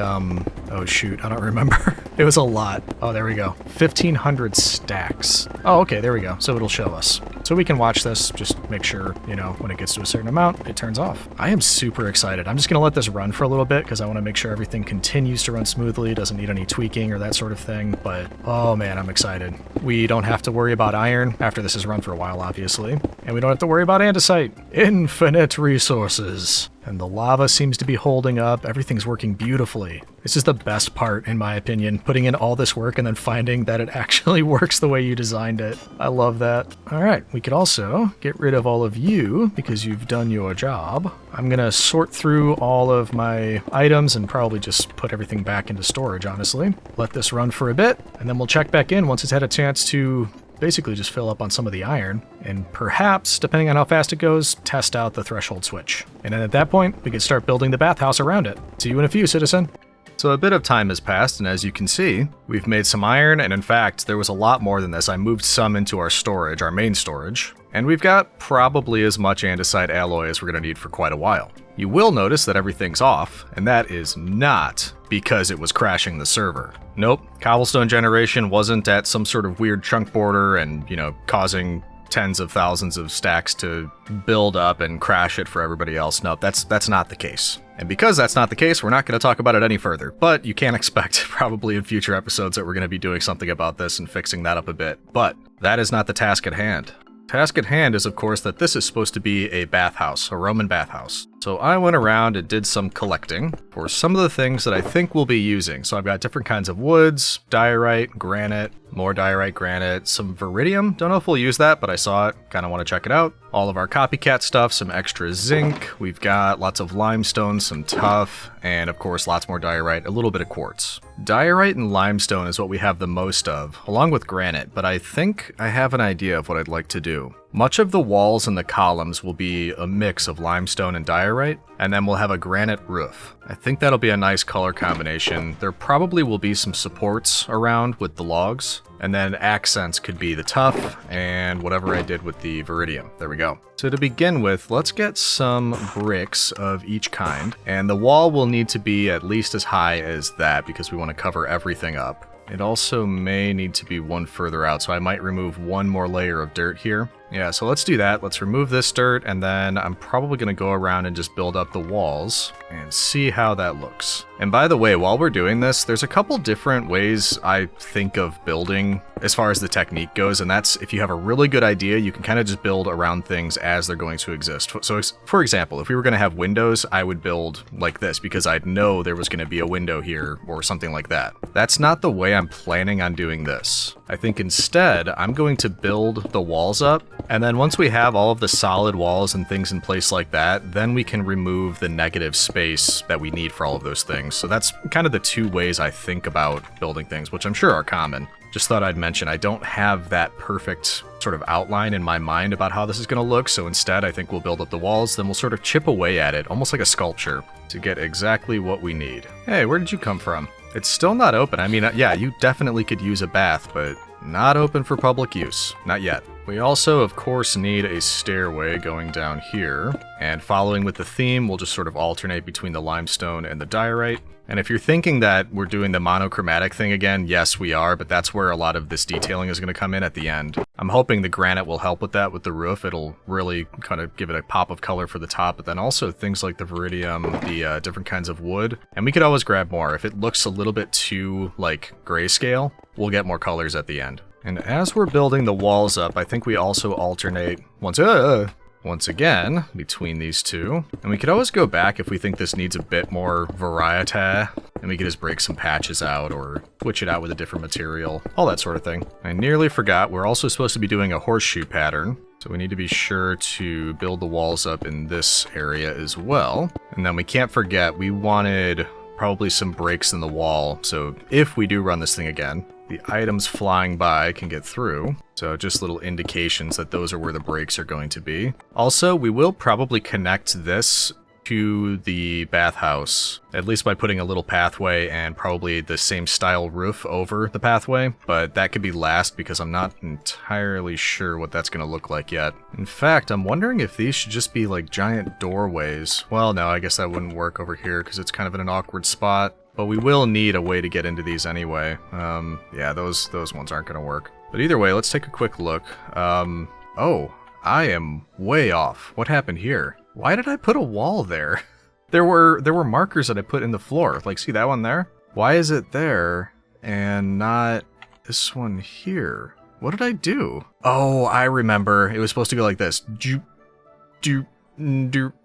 Oh shoot, I don't remember. It was a lot. Oh, there we go. 1,500 stacks. Oh, okay, there we go. So it'll show us. So we can watch this, just make sure, you know, when it gets to a certain amount, it turns off. I am super excited. I'm just gonna let this run for a little bit because I want to make sure everything continues to run smoothly, doesn't need any tweaking or that sort of thing. But oh man, I'm excited. We don't have to worry about iron after this has run for a while, obviously. And we don't have to worry about andesite. Infinite resources. And the lava seems to be holding up. Everything's working beautifully. This is the best part, in my opinion, putting in all this work and then finding that it actually works the way you designed it. I love that. All right, we could also get rid of all of you because you've done your job. I'm gonna sort through all of my items and probably just put everything back into storage, honestly. Let this run for a bit, and then we'll check back in once it's had a chance to basically just fill up on some of the iron, and perhaps, depending on how fast it goes, test out the threshold switch. And then at that point, we can start building the bathhouse around it. See you in a few, citizen. So a bit of time has passed, and as you can see, we've made some iron, and in fact, there was a lot more than this. I moved some into our storage, our main storage, and we've got probably as much andesite alloy as we're going to need for quite a while. You will notice that everything's off, and that is not because it was crashing the server. Nope, cobblestone generation wasn't at some sort of weird chunk border and, you know, causing tens of thousands of stacks to build up and crash it for everybody else. Nope, that's not the case. And because that's not the case, we're not going to talk about it any further, but you can expect probably in future episodes that we're going to be doing something about this and fixing that up a bit. But that is not the task at hand. Task at hand is, of course, that this is supposed to be a bathhouse, a Roman bathhouse. So I went around and did some collecting for some of the things that I think we'll be using. So I've got different kinds of woods, diorite, granite, more diorite, granite, some viridium. Don't know if we'll use that, but I saw it, kind of want to check it out. All of our copycat stuff, some extra zinc. We've got lots of limestone, some tuff, and of course lots more diorite, a little bit of quartz. Diorite and limestone is what we have the most of, along with granite, but I think I have an idea of what I'd like to do. Much of the walls and the columns will be a mix of limestone and diorite, and then we'll have a granite roof. I think that'll be a nice color combination. There probably will be some supports around with the logs, and then accents could be the tuff and whatever I did with the viridium. There we go. So to begin with, let's get some bricks of each kind, and the wall will need to be at least as high as that because we want to cover everything up. It also may need to be one further out, so I might remove one more layer of dirt here. Yeah, so let's do that. Let's remove this dirt, and then I'm probably going to go around and just build up the walls and see how that looks. And by the way, while we're doing this, there's a couple different ways I think of building as far as the technique goes, and that's if you have a really good idea, you can kind of just build around things as they're going to exist. So for example, if we were going to have windows, I would build like this because I'd know there was going to be a window here or something like that. That's not the way I'm planning on doing this. I think instead, I'm going to build the walls up, and then once we have all of the solid walls and things in place like that, then we can remove the negative space that we need for all of those things. So that's kind of the two ways I think about building things, which I'm sure are common. Just thought I'd mention I don't have that perfect sort of outline in my mind about how this is going to look, so instead I think we'll build up the walls, then we'll sort of chip away at it, almost like a sculpture, to get exactly what we need. Hey, where did you come from? It's still not open. I mean, yeah, you definitely could use a bath, but not open for public use. Not yet. We also, of course, need a stairway going down here, and following with the theme, we'll just sort of alternate between the limestone and the diorite. And if you're thinking that we're doing the monochromatic thing again, yes, we are, but that's where a lot of this detailing is going to come in at the end. I'm hoping the granite will help with that with the roof. It'll really kind of give it a pop of color for the top, but then also things like the viridium, the different kinds of wood. And we could always grab more. If it looks a little bit too, like, grayscale, we'll get more colors at the end. And as we're building the walls up, I think we also alternate once again between these two. And we could always go back if we think this needs a bit more variety, and we could just break some patches out or switch it out with a different material, all that sort of thing. I nearly forgot, we're also supposed to be doing a horseshoe pattern, so we need to be sure to build the walls up in this area as well. And then we can't forget, we wanted probably some breaks in the wall, so if we do run this thing again, the items flying by can get through. So just little indications that those are where the breaks are going to be. Also, we will probably connect this to the bathhouse, at least by putting a little pathway and probably the same style roof over the pathway, but that could be last because I'm not entirely sure what that's going to look like yet. In fact, I'm wondering if these should just be like giant doorways. Well, no, I guess that wouldn't work over here because it's kind of in an awkward spot. but we will need a way to get into these anyway. Yeah, those ones aren't going to work. But either way, let's take a quick look. Oh, I am way off. What happened here? Why did I put a wall there? There were markers that I put in the floor. Like, see that one there? Why is it there and not this one here? What did I do? Oh, I remember. It was supposed to go like this. Do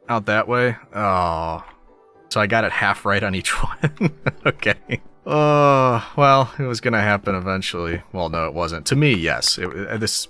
out that way. Oh. So I got it half right on each one. Okay. Oh, well, it was gonna happen eventually. Well, no, it wasn't. To me, yes.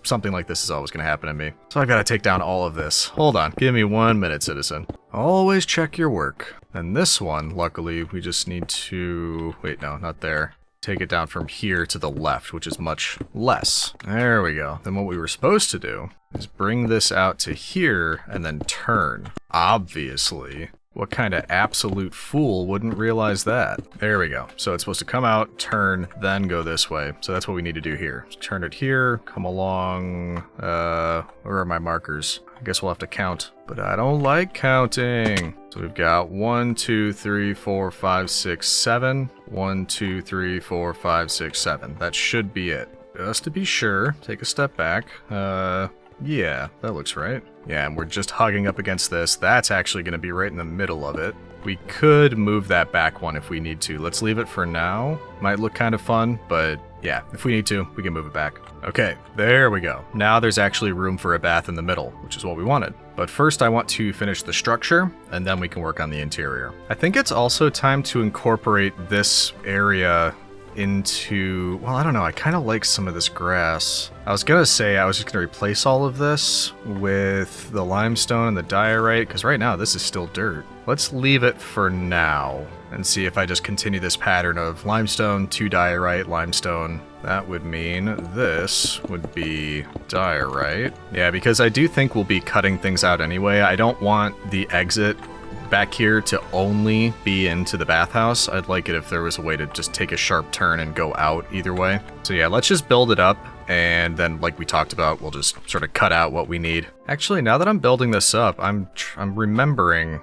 Something like this is always gonna happen to me. So I've gotta take down all of this. Hold on. Give me 1 minute, citizen. Always check your work. And this one, luckily, we just need to... Wait, no, not there. Take it down from here to the left, which is much less. There we go. Then what we were supposed to do is bring this out to here and then turn. Obviously. What kind of absolute fool wouldn't realize that? There we go. So it's supposed to come out, turn, then go this way. So that's what we need to do here. Turn it here, come along, where are my markers? I guess we'll have to count. But I don't like counting. So we've got 1, 2, 3, 4, 5, 6, 7. 1, 2, 3, 4, 5, 6, 7. That should be it. Just to be sure, take a step back. Yeah, that looks right. Yeah, and we're just hugging up against this. That's actually going to be right in the middle of it. We could move that back one if we need to. Let's leave it for now. Might look kind of fun, but yeah, if we need to, we can move it back. Okay, there we go. Now there's actually room for a bath in the middle, which is what we wanted. But first I want to finish the structure, and then we can work on the interior. I think it's also time to incorporate this area into, well, I don't know, I kind of like some of this grass. I was gonna say I was just gonna replace all of this with the limestone and the diorite, because right now this is still dirt. Let's leave it for now and see if I just continue this pattern of limestone to diorite, limestone. That would mean this would be diorite. Yeah, because I do think we'll be cutting things out anyway. I don't want the exit back here to only be into the bathhouse. I'd like it if there was a way to just take a sharp turn and go out either way. So yeah, let's just build it up, and then like we talked about, we'll just sort of cut out what we need. Actually, now that I'm building this up, I'm remembering,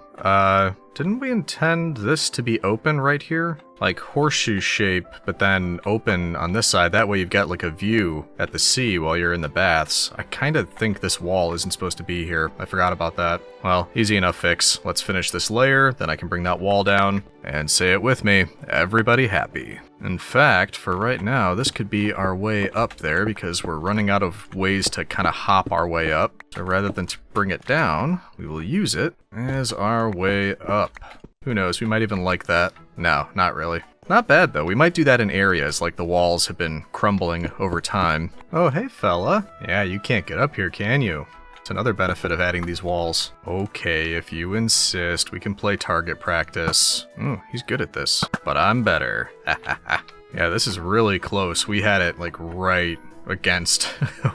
didn't we intend this to be open right here? Like horseshoe shape, but then open on this side. That way you've got like a view at the sea while you're in the baths. I kind of think this wall isn't supposed to be here. I forgot about that. Well, easy enough fix. Let's finish this layer, then I can bring that wall down, and say it with me, everybody happy. In fact, for right now, this could be our way up there because we're running out of ways to kind of hop our way up. So rather than to bring it down, we will use it as our way up. Who knows, we might even like that. No, not really. Not bad though, we might do that in areas like the walls have been crumbling over time. Oh, hey fella. Yeah, you can't get up here, can you? It's another benefit of adding these walls. Okay, if you insist, we can play target practice. He's good at this, but I'm better. Yeah, this is really close. We had it like right against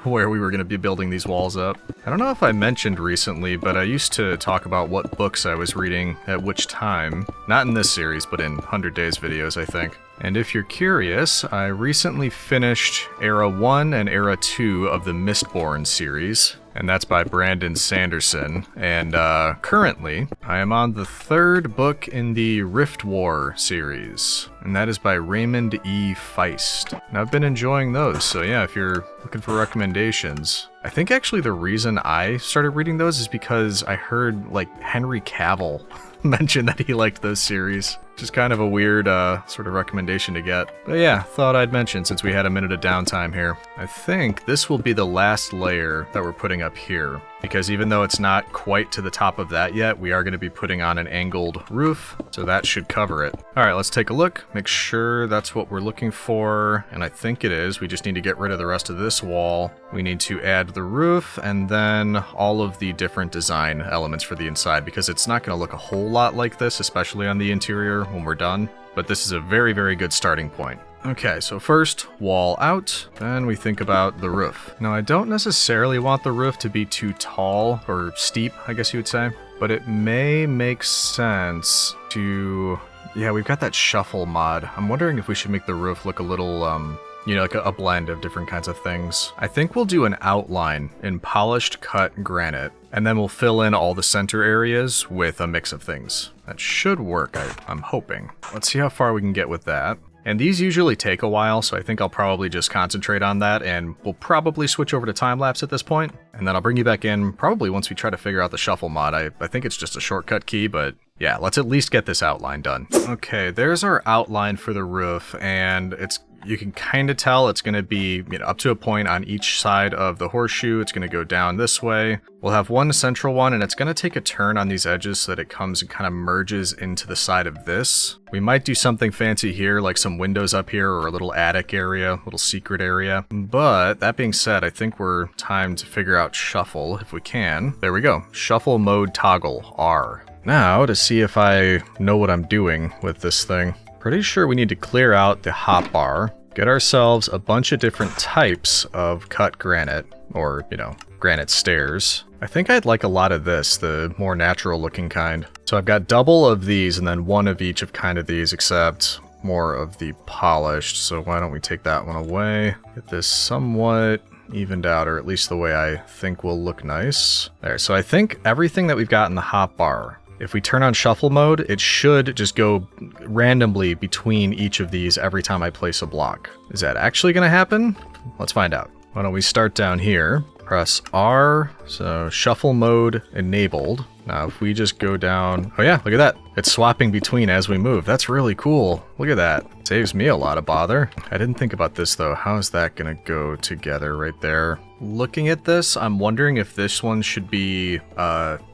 where we were going to be building these walls up. I don't know if I mentioned recently, but I used to talk about what books I was reading at which time. Not in this series, but in 100 Days videos, I think. And if you're curious, I recently finished Era 1 and Era 2 of the Mistborn series, and that's by Brandon Sanderson. And currently, I am on the 3rd book in the Rift War series, and that is by Raymond E. Feist. And I've been enjoying those, so yeah, if you're looking for recommendations. I think actually the reason I started reading those is because I heard, like, Henry Cavill mention that he liked those series. Which is kind of a weird sort of recommendation to get. But yeah, thought I'd mention since we had a minute of downtime here. I think this will be the last layer that we're putting up here. Because even though it's not quite to the top of that yet, we are going to be putting on an angled roof, so that should cover it. Alright, let's take a look, make sure that's what we're looking for, and I think it is. We just need to get rid of the rest of this wall. We need to add the roof, and then all of the different design elements for the inside, because it's not going to look a whole lot like this, especially on the interior when we're done. But this is a very, very good starting point. Okay, so first, wall out, then we think about the roof. Now, I don't necessarily want the roof to be too tall, or steep, I guess you would say, but it may make sense to... Yeah, we've got that shuffle mod. I'm wondering if we should make the roof look a little you know, like a blend of different kinds of things. I think we'll do an outline in polished cut granite, and then we'll fill in all the center areas with a mix of things. That should work, I'm hoping. Let's see how far we can get with that. And these usually take a while, so I think I'll probably just concentrate on that, and we'll probably switch over to time-lapse at this point, and then I'll bring you back in probably once we try to figure out the shuffle mod. I think it's just a shortcut key, but yeah, let's at least get this outline done. Okay, there's our outline for the roof, and you can kind of tell it's going to be, you know, up to a point on each side of the horseshoe. It's going to go down this way. We'll have one central one, and it's going to take a turn on these edges so that it comes and kind of merges into the side of this. We might do something fancy here, like some windows up here or a little attic area, little secret area. But that being said, I think we're time to figure out shuffle if we can. There we go. Shuffle mode toggle R. Now to see if I know what I'm doing with this thing. Pretty sure we need to clear out the hotbar, get ourselves a bunch of different types of cut granite, or, you know, granite stairs. I think I'd like a lot of this, the more natural looking kind. So I've got double of these and then one of each of kind of these, except more of the polished. So why don't we take that one away? Get this somewhat evened out, or at least the way I think will look nice. There, so I think everything that we've got in the hotbar, if we turn on shuffle mode, it should just go randomly between each of these every time I place a block. Is that actually going to happen? Let's find out. Why don't we start down here, press R, so shuffle mode enabled. Now if we just go down, oh yeah, look at that. It's swapping between as we move. That's really cool. Look at that. Saves me a lot of bother. I didn't think about this though. How is that going to go together right there? Looking at this, I'm wondering if this one should be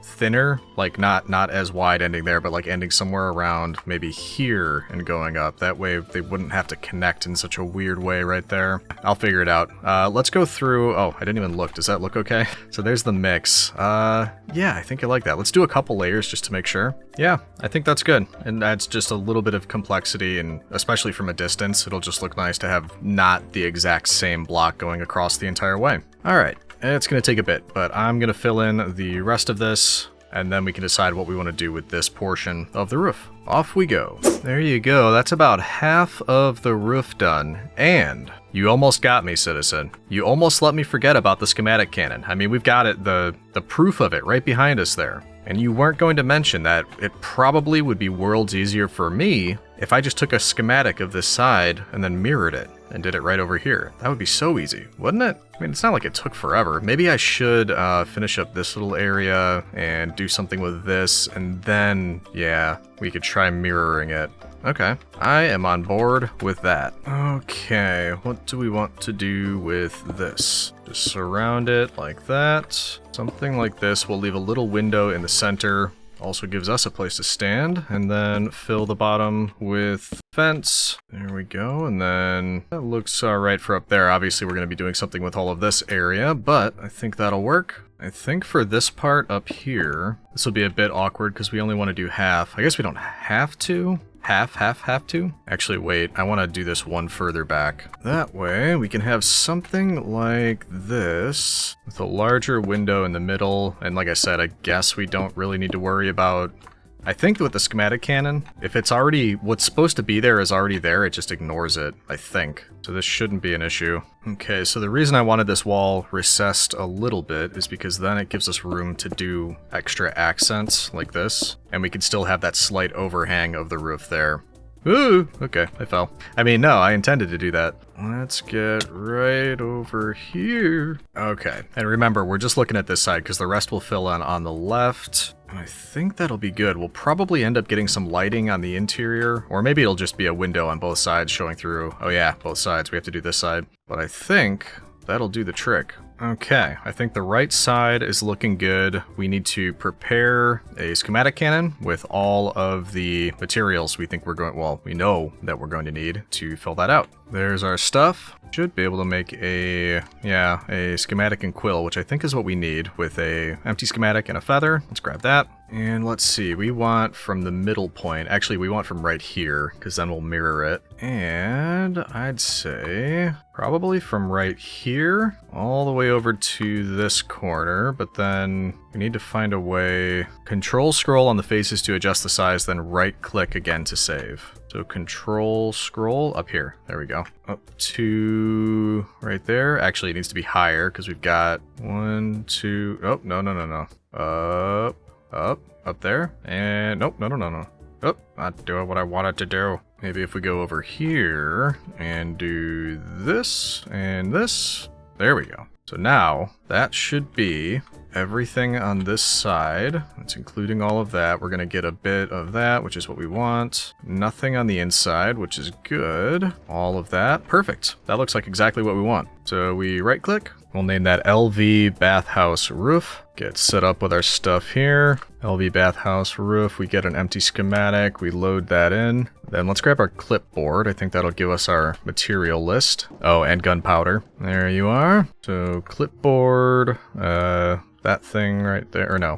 thinner, like not as wide ending there, but like ending somewhere around maybe here and going up. That way they wouldn't have to connect in such a weird way right there. I'll figure it out. Let's go through. Oh, I didn't even look. Does that look okay? So there's the mix. Yeah, I think I like that. Let's do a couple layers just to make sure. Yeah, I think that's good. And that's just a little bit of complexity, and especially from a distance, it'll just look nice to have not the exact same block going across the entire way. All right, it's going to take a bit, but I'm going to fill in the rest of this, and then we can decide what we want to do with this portion of the roof. Off we go. There you go. That's about half of the roof done. And you almost got me, citizen. You almost let me forget about the schematic cannon. I mean, we've got it, the proof of it right behind us there. And you weren't going to mention that it probably would be worlds easier for me if I just took a schematic of this side and then mirrored it and did it right over here. That would be so easy, wouldn't it? I mean, it's not like it took forever. Maybe I should finish up this little area and do something with this, and then, yeah, we could try mirroring it. Okay, I am on board with that. Okay, what do we want to do with this? Just surround it like that. Something like this. We'll leave a little window in the center. Also gives us a place to stand, and then fill the bottom with fence. There we go, and then that looks all right for up there. Obviously, we're going to be doing something with all of this area, but I think that'll work. I think for this part up here, this will be a bit awkward because we only want to do half. I guess we don't have to. Have to? Actually, wait, I want to do this one further back. That way, we can have something like this, with a larger window in the middle, and like I said, I guess we don't really need to worry about... I think with the schematic cannon, if it's already... what's supposed to be there is already there, it just ignores it, I think. So this shouldn't be an issue. Okay, so the reason I wanted this wall recessed a little bit is because then it gives us room to do extra accents like this, and we can still have that slight overhang of the roof there. Ooh, okay, I fell. I mean, no, I intended to do that. Let's get right over here. Okay, and remember, we're just looking at this side because the rest will fill in on the left. I think that'll be good. We'll probably end up getting some lighting on the interior, or maybe it'll just be a window on both sides showing through. Oh yeah, both sides. We have to do this side. But I think that'll do the trick. Okay, I think the right side is looking good. We need to prepare a schematic cannon with all of the materials we think we're going, well, we know that we're going to need to fill that out. There's our stuff. Should be able to make a schematic and quill, which I think is what we need with a empty schematic and a feather. Let's grab that. And let's see, we want from the middle point. Actually, we want from right here, because then we'll mirror it. And I'd say probably from right here all the way over to this corner, but then we need to find a way. Control scroll on the faces to adjust the size, then right click again to save. So control scroll up here. There we go. Up to right there. Actually, it needs to be higher because we've got 1, 2. Oh, no. Up there. And nope, no. Oh, not doing what I wanted to do. Maybe if we go over here and do this and this. There we go. So now that should be everything on this side. It's including all of that. We're going to get a bit of that, which is what we want. Nothing on the inside, which is good. All of that. Perfect. That looks like exactly what we want. So we right click. We'll name that LV Bathhouse Roof. Get set up with our stuff here. LV Bathhouse Roof. We get an empty schematic. We load that in. Then let's grab our clipboard. I think that'll give us our material list. Oh, and gunpowder. There you are. So clipboard, that thing right there. Or no,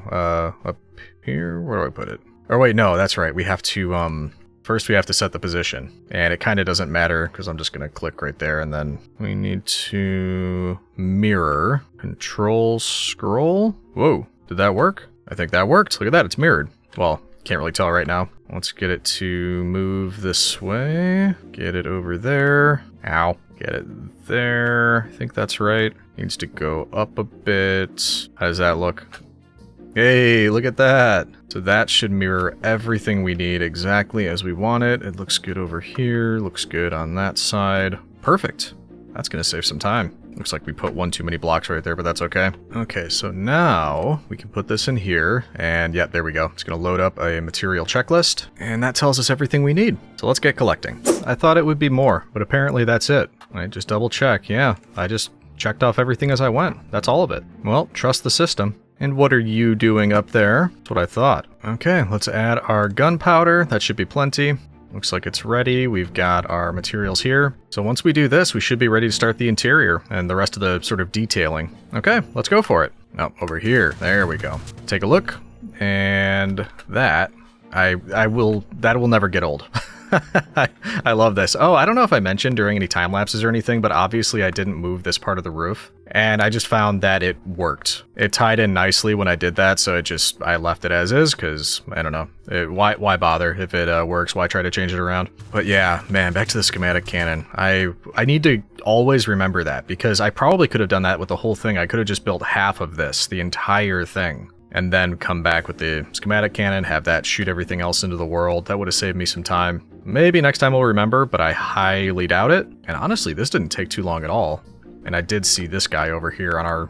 up here. Where do I put it? Or wait, no, that's right. We have to, first we have to set the position. And it kind of doesn't matter because I'm just going to click right there. And then we need to mirror. Control scroll. Whoa, did that work? I think that worked. Look at that, it's mirrored. Well, can't really tell right now. Let's get it to move this way. Get it over there. Ow. Get it there. I think that's right. Needs to go up a bit. How does that look? Hey, look at that. So that should mirror everything we need exactly as we want it. It looks good over here. Looks good on that side. Perfect. That's going to save some time. Looks like we put one too many blocks right there, but that's okay. Okay, so now we can put this in here, and yeah, there we go. It's gonna load up a material checklist, and that tells us everything we need. So let's get collecting. I thought it would be more, but apparently that's it. I just double check. Yeah, I just checked off everything as I went. That's all of it. Well, trust the system. And what are you doing up there? That's what I thought. Okay, let's add our gunpowder. That should be plenty. Looks like it's ready. We've got our materials here. So once we do this, we should be ready to start the interior and the rest of the sort of detailing. Okay, let's go for it. Oh, over here. There we go. Take a look. And that, that will never get old. I love this. Oh, I don't know if I mentioned during any time lapses or anything, but obviously I didn't move this part of the roof. And I just found that it worked. It tied in nicely when I did that, so I left it as is, because, I don't know. Why bother? If it works, why try to change it around? But yeah, man, back to the schematic cannon. I need to always remember that, because I probably could have done that with the whole thing. I could have just built half of this, the entire thing, and then come back with the schematic cannon, have that shoot everything else into the world. That would have saved me some time. Maybe next time we'll remember, but I highly doubt it. And honestly, this didn't take too long at all. And I did see this guy over here on our,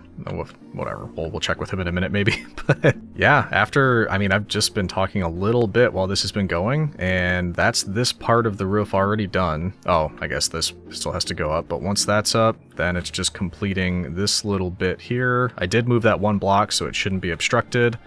whatever, we'll check with him in a minute maybe. But yeah, I've just been talking a little bit while this has been going, and that's this part of the roof already done. Oh, I guess this still has to go up, but once that's up, then it's just completing this little bit here. I did move that one block, so it shouldn't be obstructed.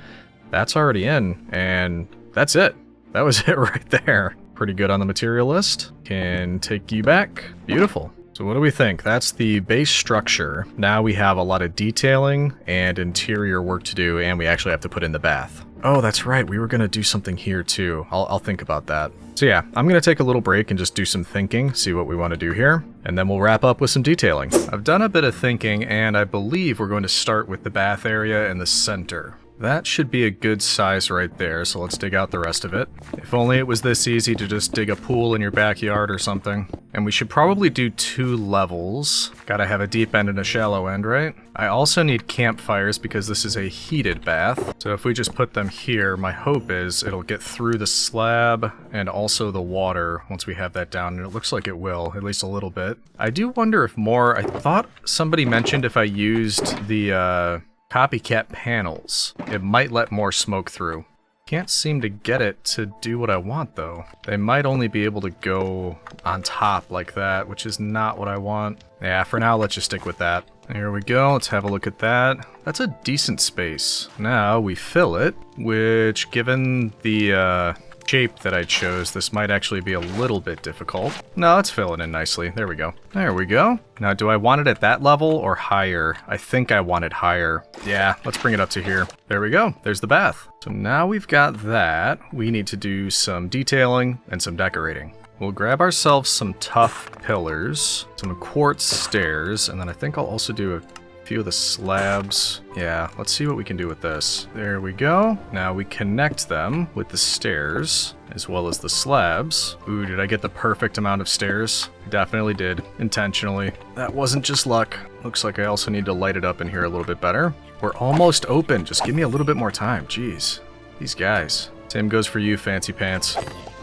That's already in, and that's it. That was it right there. Pretty good on the material list. Can take you back. Beautiful. So what do we think? That's the base structure. Now we have a lot of detailing and interior work to do, and we actually have to put in the bath. Oh, that's right. We were going to do something here too. I'll think about that. So yeah, I'm going to take a little break and just do some thinking, see what we want to do here, and then we'll wrap up with some detailing. I've done a bit of thinking, and I believe we're going to start with the bath area in the center. That should be a good size right there, so let's dig out the rest of it. If only it was this easy to just dig a pool in your backyard or something. And we should probably do 2 levels. Gotta have a deep end and a shallow end, right? I also need campfires because this is a heated bath. So if we just put them here, my hope is it'll get through the slab and also the water once we have that down. And it looks like it will, at least a little bit. I do wonder if more, I thought somebody mentioned if I used the, copycat panels, it might let more smoke through. Can't seem to get it to do what I want though. They might only be able to go on top like that, which is not what I want. Yeah, for now let's just stick with that. Here we go, let's have a look at that. That's a decent space. Now we fill it, which given the shape that I chose, this might actually be a little bit difficult. No, let's fill it in nicely. There we go. There we go. Now, do I want it at that level or higher? I think I want it higher. Yeah, let's bring it up to here. There we go. There's the bath. So now we've got that. We need to do some detailing and some decorating. We'll grab ourselves some tough pillars, some quartz stairs, and then I think I'll also do a few of the slabs. Yeah, let's see what we can do with this. There we go. Now we connect them with the stairs as well as the slabs. Ooh, did I get the perfect amount of stairs? I definitely did, intentionally. That wasn't just luck. Looks like I also need to light it up in here a little bit better. We're almost open. Just give me a little bit more time. Jeez. These guys. Same goes for you, Fancy Pants.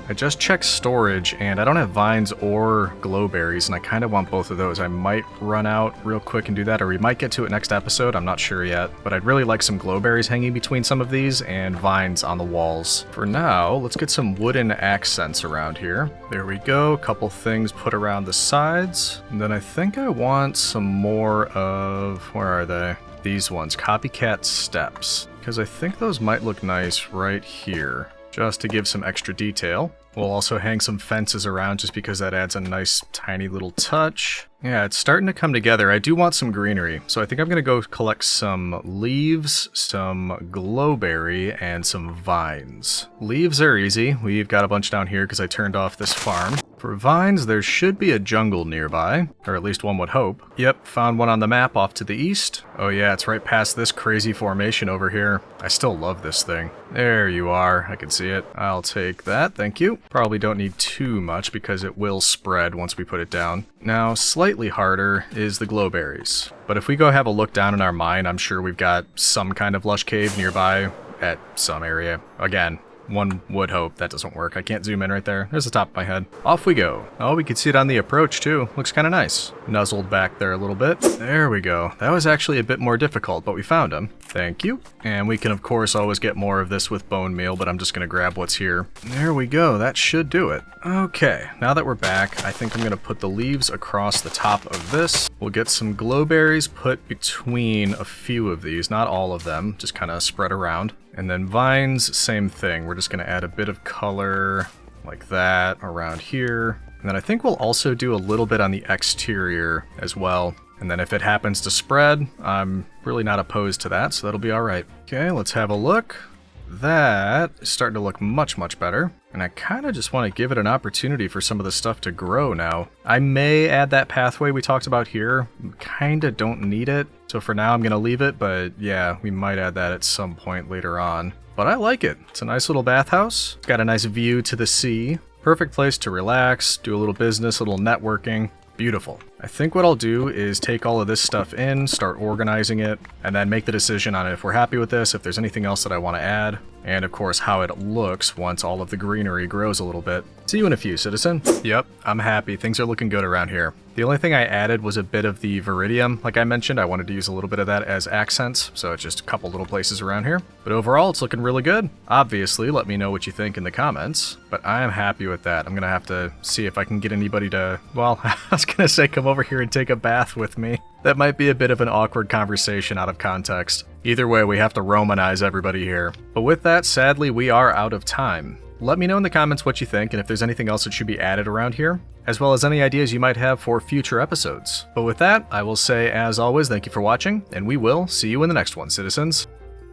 I just checked storage, and I don't have vines or glowberries, and I kind of want both of those. I might run out real quick and do that, or we might get to it next episode. I'm not sure yet, but I'd really like some glowberries hanging between some of these and vines on the walls. For now, let's get some wooden accents around here. There we go. A couple things put around the sides. And then I think I want some more of... where are they? These ones. Copycat steps. Because I think those might look nice right here. Just to give some extra detail. We'll also hang some fences around just because that adds a nice tiny little touch. Yeah, it's starting to come together. I do want some greenery, so I think I'm going to go collect some leaves, some glowberry, and some vines. Leaves are easy. We've got a bunch down here because I turned off this farm. For vines, there should be a jungle nearby, or at least one would hope. Yep, found one on the map off to the east. Oh yeah, it's right past this crazy formation over here. I still love this thing. There you are, I can see it. I'll take that, thank you. Probably don't need too much because it will spread once we put it down. Now, slightly harder is the glowberries. But if we go have a look down in our mine, I'm sure we've got some kind of lush cave nearby at some area. Again, one would hope. That doesn't work. I can't zoom in right there. There's the top of my head. Off we go. Oh, we can see it on the approach too. Looks kind of nice. Nuzzled back there a little bit. There we go. That was actually a bit more difficult, but we found him. Thank you. And we can of course always get more of this with bone meal, but I'm just going to grab what's here. There we go. That should do it. Okay, now that we're back, I think I'm going to put the leaves across the top of this. We'll get some glowberries put between a few of these, not all of them, just kind of spread around. And then vines, same thing. We're just going to add a bit of color like that around here. And then I think we'll also do a little bit on the exterior as well. And then if it happens to spread, I'm really not opposed to that, so that'll be all right. Okay, let's have a look. That is starting to look much, much better. And I kind of just want to give it an opportunity for some of the stuff to grow now. I may add that pathway we talked about here. Kind of don't need it. So for now, I'm going to leave it. But yeah, we might add that at some point later on. But I like it. It's a nice little bathhouse. It's got a nice view to the sea. Perfect place to relax, do a little business, a little networking. Beautiful. I think what I'll do is take all of this stuff in, start organizing it, and then make the decision on if we're happy with this, if there's anything else that I want to add, and of course how it looks once all of the greenery grows a little bit. See you in a few, citizen. Yep, I'm happy. Things are looking good around here. The only thing I added was a bit of the viridium. Like I mentioned, I wanted to use a little bit of that as accents, so it's just a couple little places around here. But overall, it's looking really good. Obviously, let me know what you think in the comments, but I am happy with that. I'm gonna have to see if I can get anybody to, well, I was gonna say come over here and take a bath with me. That might be a bit of an awkward conversation out of context. Either way, we have to Romanize everybody here. But with that, sadly, we are out of time. Let me know in the comments what you think and if there's anything else that should be added around here, as well as any ideas you might have for future episodes. But with that, I will say, as always, thank you for watching, and we will see you in the next one, citizens.